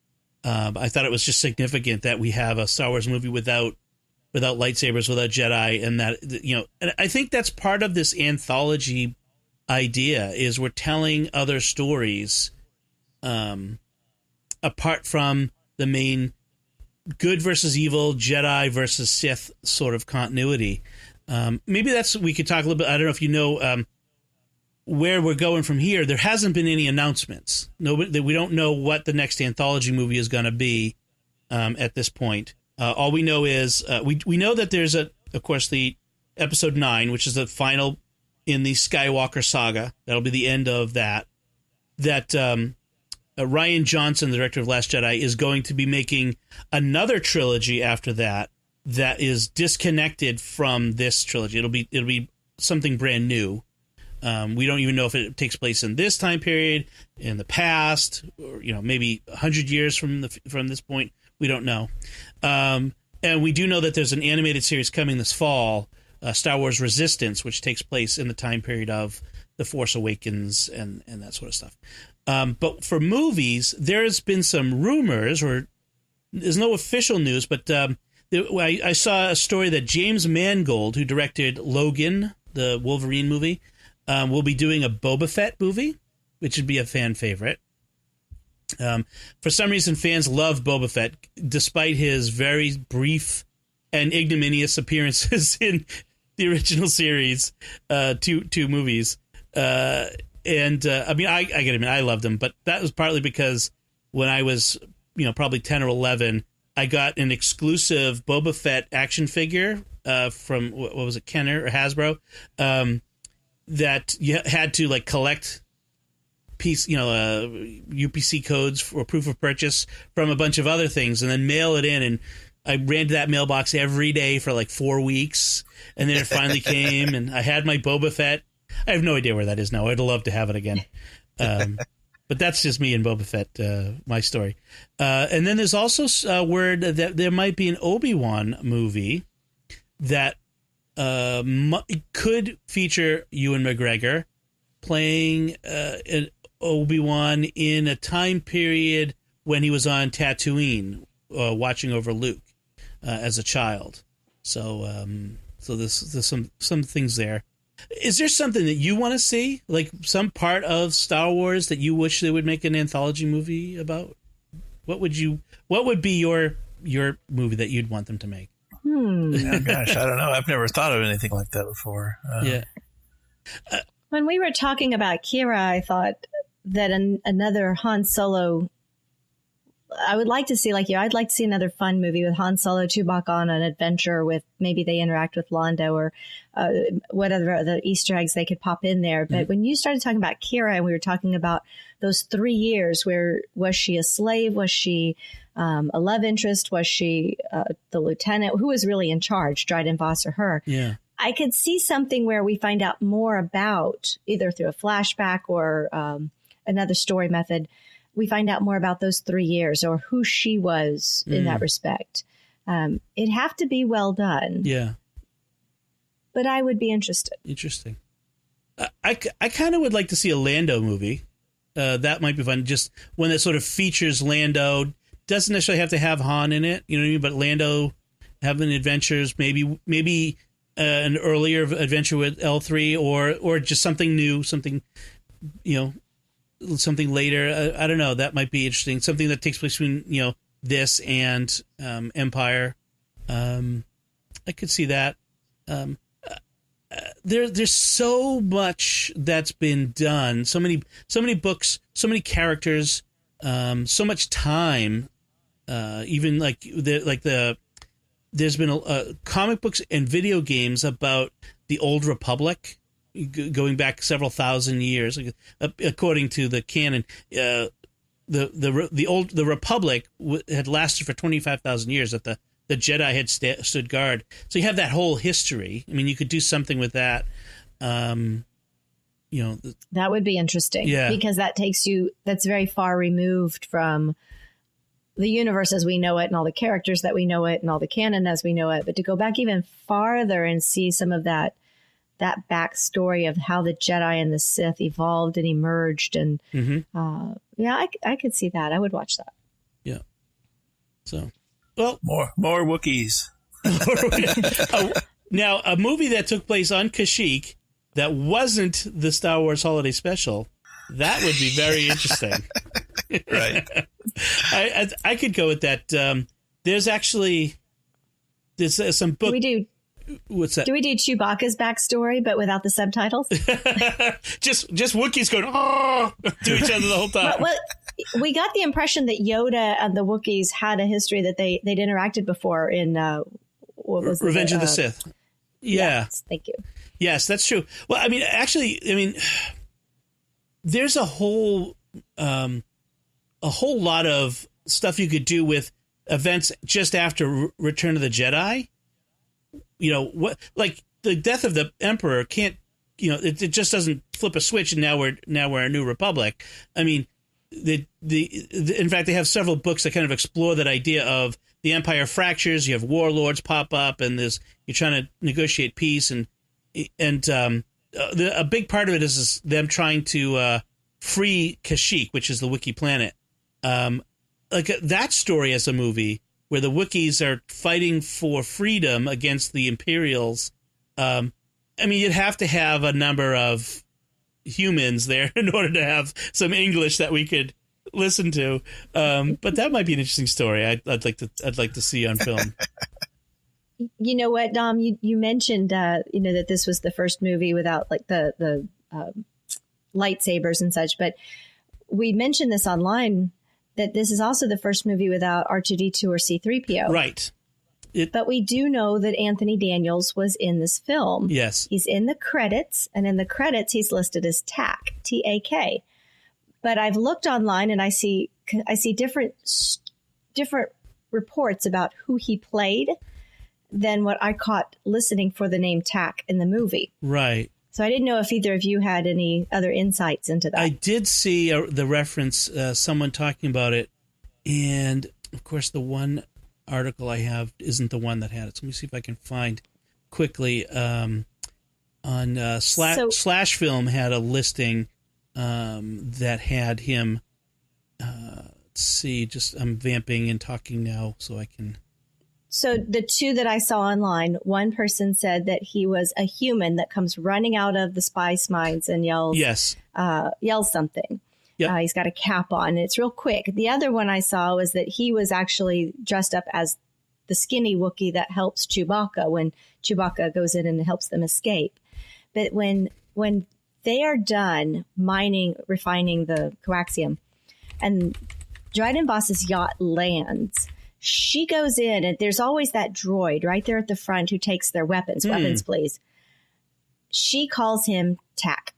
I thought it was just significant that we have a Star Wars movie without lightsabers, without Jedi, and that, and I think that's part of this anthology idea, is we're telling other stories apart from the main good versus evil, Jedi versus Sith sort of continuity. Maybe we could talk a little bit. I don't know if you know where we're going from here. There hasn't been any announcements. We don't know what the next anthology movie is going to be at this point. All we know is we know that there's of course, the episode 9, which is the final in the Skywalker saga. That'll be the end of that. That Rian Johnson, the director of Last Jedi, is going to be making another trilogy after that is disconnected from this trilogy. It'll be something brand new. We don't even know if it takes place in this time period, in the past, or maybe 100 years from this point. We don't know. And we do know that there's an animated series coming this fall, Star Wars Resistance, which takes place in the time period of The Force Awakens and that sort of stuff. But for movies, there's been some rumors, or there's no official news, but I saw a story that James Mangold, who directed Logan, the Wolverine movie, will be doing a Boba Fett movie, which would be a fan favorite. For some reason, fans love Boba Fett, despite his very brief and ignominious appearances in the original series, two movies. I mean, I get him, and I loved him, but that was partly because when I was, probably 10 or 11, I got an exclusive Boba Fett action figure from, what was it, Kenner or Hasbro, that you had to collect UPC codes for proof of purchase from a bunch of other things, and then mail it in. And I ran to that mailbox every day for 4 weeks, and then it finally came, and I had my Boba Fett. I have no idea where that is now. I'd love to have it again. But that's just me and Boba Fett, my story. And then there's also word that there might be an Obi-Wan movie that could feature Ewan McGregor playing an Obi-Wan in a time period when he was on Tatooine, watching over Luke as a child. So there's some things there. Is there something that you want to see, like some part of Star Wars that you wish they would make an anthology movie about? What would be your movie that you'd want them to make? Oh, gosh, I don't know. I've never thought of anything like that before. Yeah. When we were talking about Kira, I thought that another Han Solo. I would like to see, like you, I'd like to see another fun movie with Han Solo, Chewbacca on an adventure with, maybe they interact with Lando or whatever the Easter eggs they could pop in there. But when you started talking about Kira and we were talking about those 3 years, where was she a slave? Was she a love interest? Was she the lieutenant? Who was really in charge, Dryden Voss or her? Yeah. I could see something where we find out more about, either through a flashback or another story method, we find out more about those 3 years or who she was in that respect. It'd have to be well done. Yeah. But I would be interested. Interesting. I kind of would like to see a Lando movie. That might be fun. Just one that sort of features Lando. Doesn't necessarily have to have Han in it, you know what I mean? But Lando having adventures, maybe an earlier adventure with L3 or just something new, something, something later. I don't know. That might be interesting. Something that takes place between, this and Empire. I could see that. There's so much that's been done. So many books, so many characters, so much time. Even there's been comic books and video games about the Old Republic, going back several thousand years, according to the canon. The Republic had lasted for 25,000 years. That the Jedi had stood guard. So you have that whole history. I mean, you could do something with that. That would be interesting. Yeah. Because that's very far removed from the universe as we know it and all the characters that we know it and all the canon as we know it. But to go back even farther and see some of that backstory of how the Jedi and the Sith evolved and emerged. And I could see that. I would watch that. Yeah. So, well, more Wookiees. Now, a movie that took place on Kashyyyk that wasn't the Star Wars Holiday Special, that would be very interesting. Right. I could go with that. There's some book. We do. What's that? Do we do Chewbacca's backstory, but without the subtitles? just Wookiees going to each other the whole time. Well, we got the impression that Yoda and the Wookiees had a history that they'd interacted before in Revenge of the Sith. Yeah. Yes, thank you. Yes, that's true. Well, I mean, there's a whole lot of stuff you could do with events just after Return of the Jedi. What, like the death of the Emperor can't, it just doesn't flip a switch and now we're a new republic. I mean, in fact, they have several books that kind of explore that idea of the Empire fractures. You have warlords pop up, and you're trying to negotiate peace, and a big part of it is them trying to free Kashyyyk, which is the Wookiee planet. Like that story as a movie where the Wookiees are fighting for freedom against the Imperials. I mean, you'd have to have a number of humans there in order to have some English that we could listen to. But that might be an interesting story. I'd like to see on film. You know what, Dom? You mentioned that this was the first movie without like the lightsabers and such, but we mentioned this online that this is also the first movie without R2-D2 or C-3PO. Right. But we do know that Anthony Daniels was in this film. Yes. He's in the credits, and in the credits he's listed as TAK, T-A-K. But I've looked online and I see different reports about who he played than what I caught listening for the name TAK in the movie. Right. So I didn't know if either of you had any other insights into that. I did see the reference, someone talking about it, and of course the one article I have isn't the one that had it. So let me see if I can find quickly. On Slash Film had a listing that had him. Let's see, I'm vamping and talking now, so I can. So the two that I saw online, one person said that he was a human that comes running out of the spice mines and yells something. Yep. He's got a cap on, and it's real quick. The other one I saw was that he was actually dressed up as the skinny Wookiee that helps Chewbacca when Chewbacca goes in and helps them escape. But when they are done refining the coaxium, and Dryden Voss's yacht lands, she goes in, and there's always that droid right there at the front who takes their weapons. Weapons, please. She calls him Tack.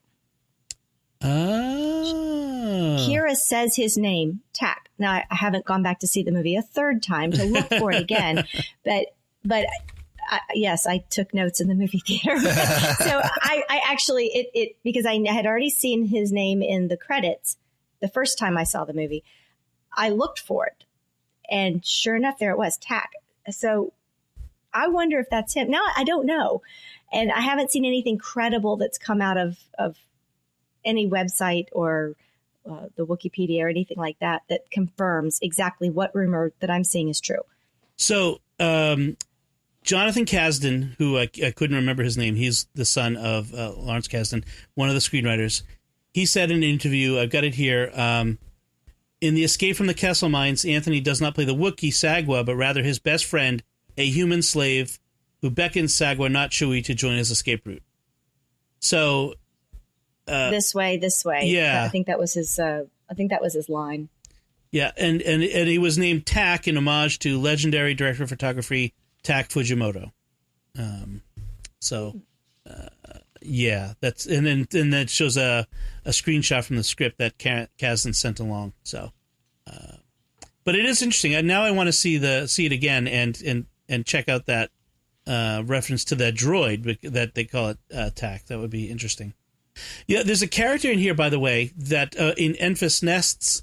Oh. Kira says his name, Tack. Now, I haven't gone back to see the movie a third time to look for it again, but yes, I took notes in the movie theater. So I actually, because I had already seen his name in the credits the first time I saw the movie, I looked for it. And sure enough, there it was, Tack. So I wonder if that's him. Now, I don't know. And I haven't seen anything credible that's come out of any website or the Wikipedia or anything like that confirms exactly what rumor that I'm seeing is true. So Jonathan Kasdan, who I couldn't remember his name, he's the son of Lawrence Kasdan, one of the screenwriters. He said in an interview, I've got it here, in The Escape from the Kessel Mines, Anthony does not play the Wookiee Sagwa, but rather his best friend, a human slave who beckons Sagwa, not Chewie, to join his escape route. So, this way. Yeah, I think that was his. I think that was his line. Yeah, and he was named Tak in homage to legendary director of photography Tak Fujimoto. Yeah, that's and then that shows a screenshot from the script that Kasdan sent along. So, but it is interesting. Now I want to see it again and check out that reference to that droid that they call it Tak. That would be interesting. Yeah, there's a character in here, by the way, that in Enfys Nest's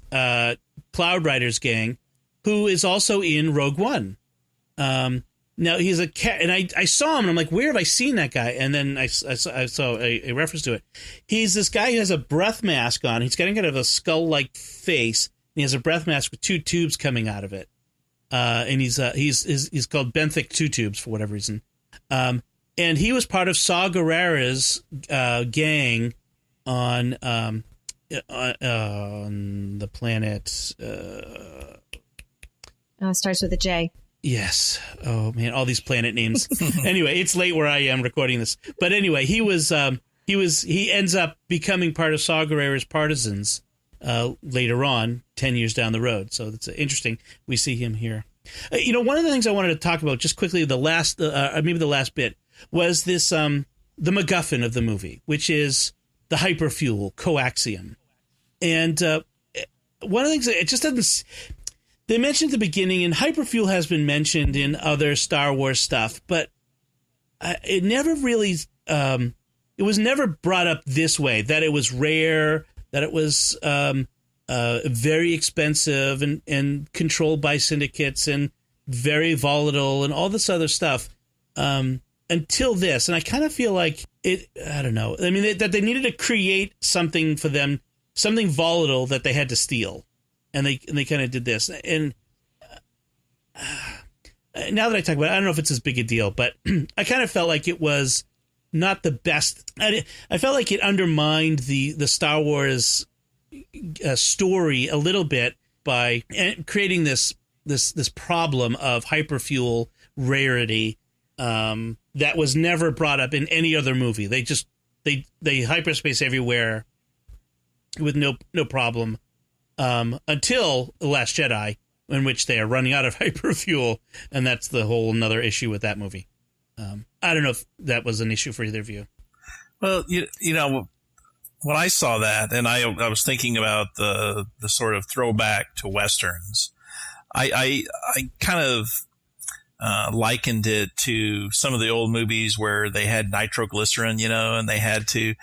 Cloud Riders gang, who is also in Rogue One. Now he's and I saw him and I'm like, where have I seen that guy? And then I saw a reference to it. He's this guy who has a breath mask on. He's got kind of a skull-like face. And he has a breath mask with two tubes coming out of it. And he's called Benthic Two Tubes for whatever reason. And he was part of Saw Gerrera's gang on the planet. Starts with a J. Yes. Oh man, all these planet names. Anyway, it's late where I am recording this. But anyway, he ends up becoming part of Saw Gerrera's partisans later on, 10 years down the road. So that's interesting. We see him here. One of the things I wanted to talk about just quickly, the last bit was this the MacGuffin of the movie, which is the hyperfuel coaxium. And one of the things that it just doesn't. They mentioned at the beginning, and hyperfuel has been mentioned in other Star Wars stuff, but it never really, it was never brought up this way, that it was rare, that it was very expensive and controlled by syndicates and very volatile and all this other stuff until this. And I kind of feel like I don't know. I mean, that they needed to create something for them, something volatile that they had to steal. And they kind of did this. And now that I talk about it, I don't know if it's as big a deal, but I kind of felt like it was not the best. I felt like it undermined the Star Wars story a little bit by creating this problem of hyperfuel rarity that was never brought up in any other movie. They hyperspace everywhere with no problem. Until The Last Jedi, in which they are running out of hyperfuel, and that's the whole another issue with that movie. I don't know if that was an issue for either of you. Well, when I saw that, and I was thinking about the sort of throwback to Westerns, I kind of likened it to some of the old movies where they had nitroglycerin, and they had to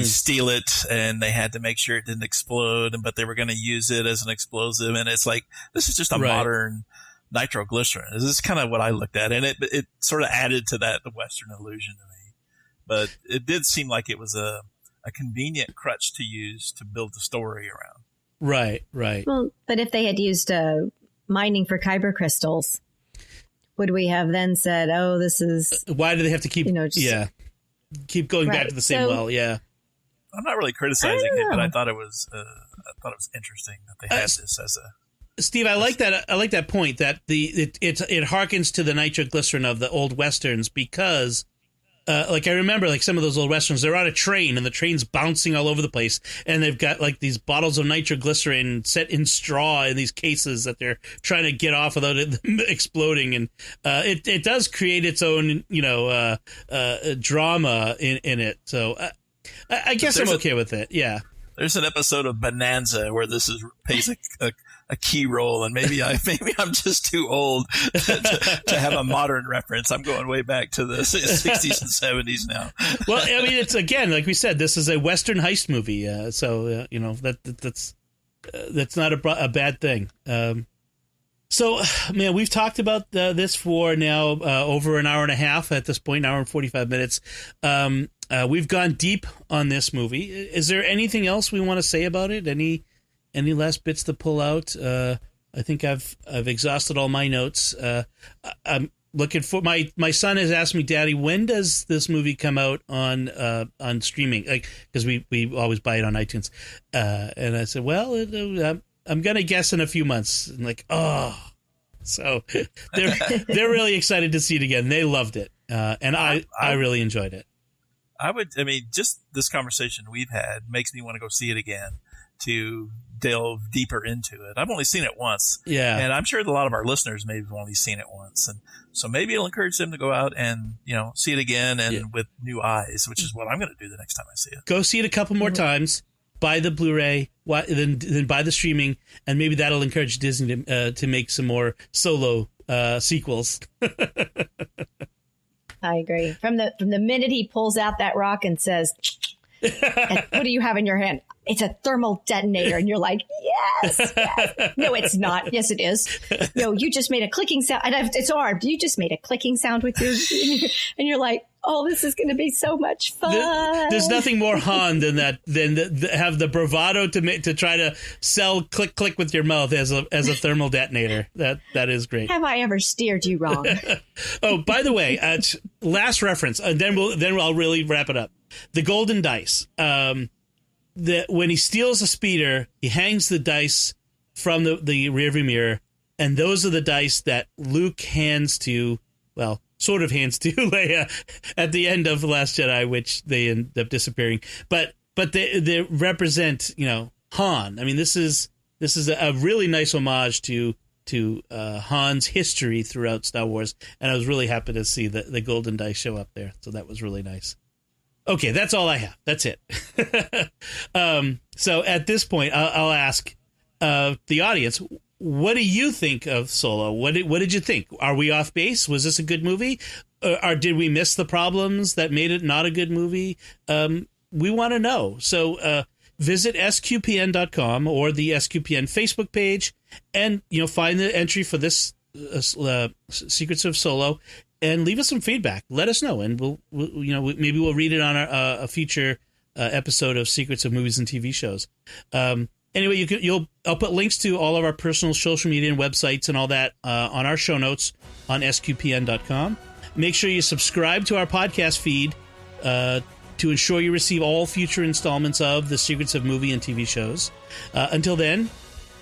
steal it and they had to make sure it didn't explode, but they were going to use it as an explosive. And it's like, this is just a modern nitroglycerin. This is kind of what I looked at. And it sort of added to the Western illusion to me, but it did seem like it was a convenient crutch to use to build the story around. Right. Well, but if they had used mining for kyber crystals, would we have then said, "Oh, this is"? Why do they have to keep? Keep going back to the same well? Yeah. I'm not really criticizing it, but I thought it was interesting that they had this as a. Steve, I like that. I like that point that it harkens to the nitroglycerin of the old westerns because, like I remember, like some of those old westerns, they're on a train and the train's bouncing all over the place, and they've got like these bottles of nitroglycerin set in straw in these cases that they're trying to get off without it exploding, and it does create its own drama in it. So I guess I'm okay with it. Yeah. There's an episode of Bonanza where this plays a key role, and maybe I'm just too old to have a modern reference. I'm going way back to the 60s and 70s now. Well, I mean, it's again, like we said, this is a Western heist movie, so that's not a bad thing. So, man, we've talked about this for now over an hour and a half at this point, an hour and 45 minutes. We've gone deep on this movie. Is there anything else we want to say about it? Any last bits to pull out? I think I've exhausted all my notes. I'm looking for my son has asked me, Daddy, when does this movie come out on streaming? Like, because we always buy it on iTunes. And I said, well, I'm gonna guess in a few months. And like, oh, so they're really excited to see it again. They loved it, and I really enjoyed it. Just this conversation we've had makes me want to go see it again to delve deeper into it. I've only seen it once. Yeah. And I'm sure that a lot of our listeners maybe have only seen it once. And so maybe it'll encourage them to go out and, see it again and with new eyes, which is what I'm going to do the next time I see it. Go see it a couple more times, buy the Blu-ray, then buy the streaming, and maybe that'll encourage Disney to make some more Solo sequels. I agree. From the minute he pulls out that rock and says, and what do you have in your hand? It's a thermal detonator. And you're like, yes. No, it's not. Yes, it is. No, you just made a clicking sound. And it's armed. You just made a clicking sound with your, and you're like, oh, this is going to be so much fun. There's nothing more Han than that, have the bravado to try to sell click, click with your mouth as a thermal detonator. That is great. Have I ever steered you wrong? Oh, by the way, last reference, and then I'll really wrap it up. The golden dice. When he steals a speeder, he hangs the dice from the rearview mirror, and those are the dice that Luke hands to Leia at the end of The Last Jedi, which they end up disappearing. But they represent, Han. I mean, this is a really nice homage to Han's history throughout Star Wars, and I was really happy to see the golden dice show up there. So that was really nice. Okay, that's all I have. That's it. So at this point, I'll ask the audience, what do you think of Solo? What did you think? Are we off base? Was this a good movie? Or did we miss the problems that made it not a good movie? We want to know. So visit sqpn.com or the SQPN Facebook page and find the entry for this Secrets of Solo. And leave us some feedback. Let us know, and we'll maybe we'll read it on a future episode of Secrets of Movies and TV Shows. Anyway, I'll put links to all of our personal social media and websites and all that on our show notes on sqpn.com. Make sure you subscribe to our podcast feed to ensure you receive all future installments of the Secrets of Movie and TV Shows. Until then,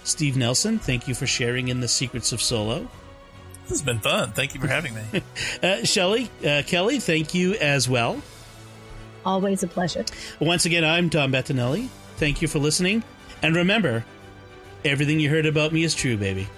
Steve Nelson, thank you for sharing in the Secrets of Solo. This has been fun. Thank you for having me. Shelly Kelly, thank you as well. Always a pleasure. Once again, I'm Dom Bettinelli. Thank you for listening. And remember, everything you heard about me is true, baby.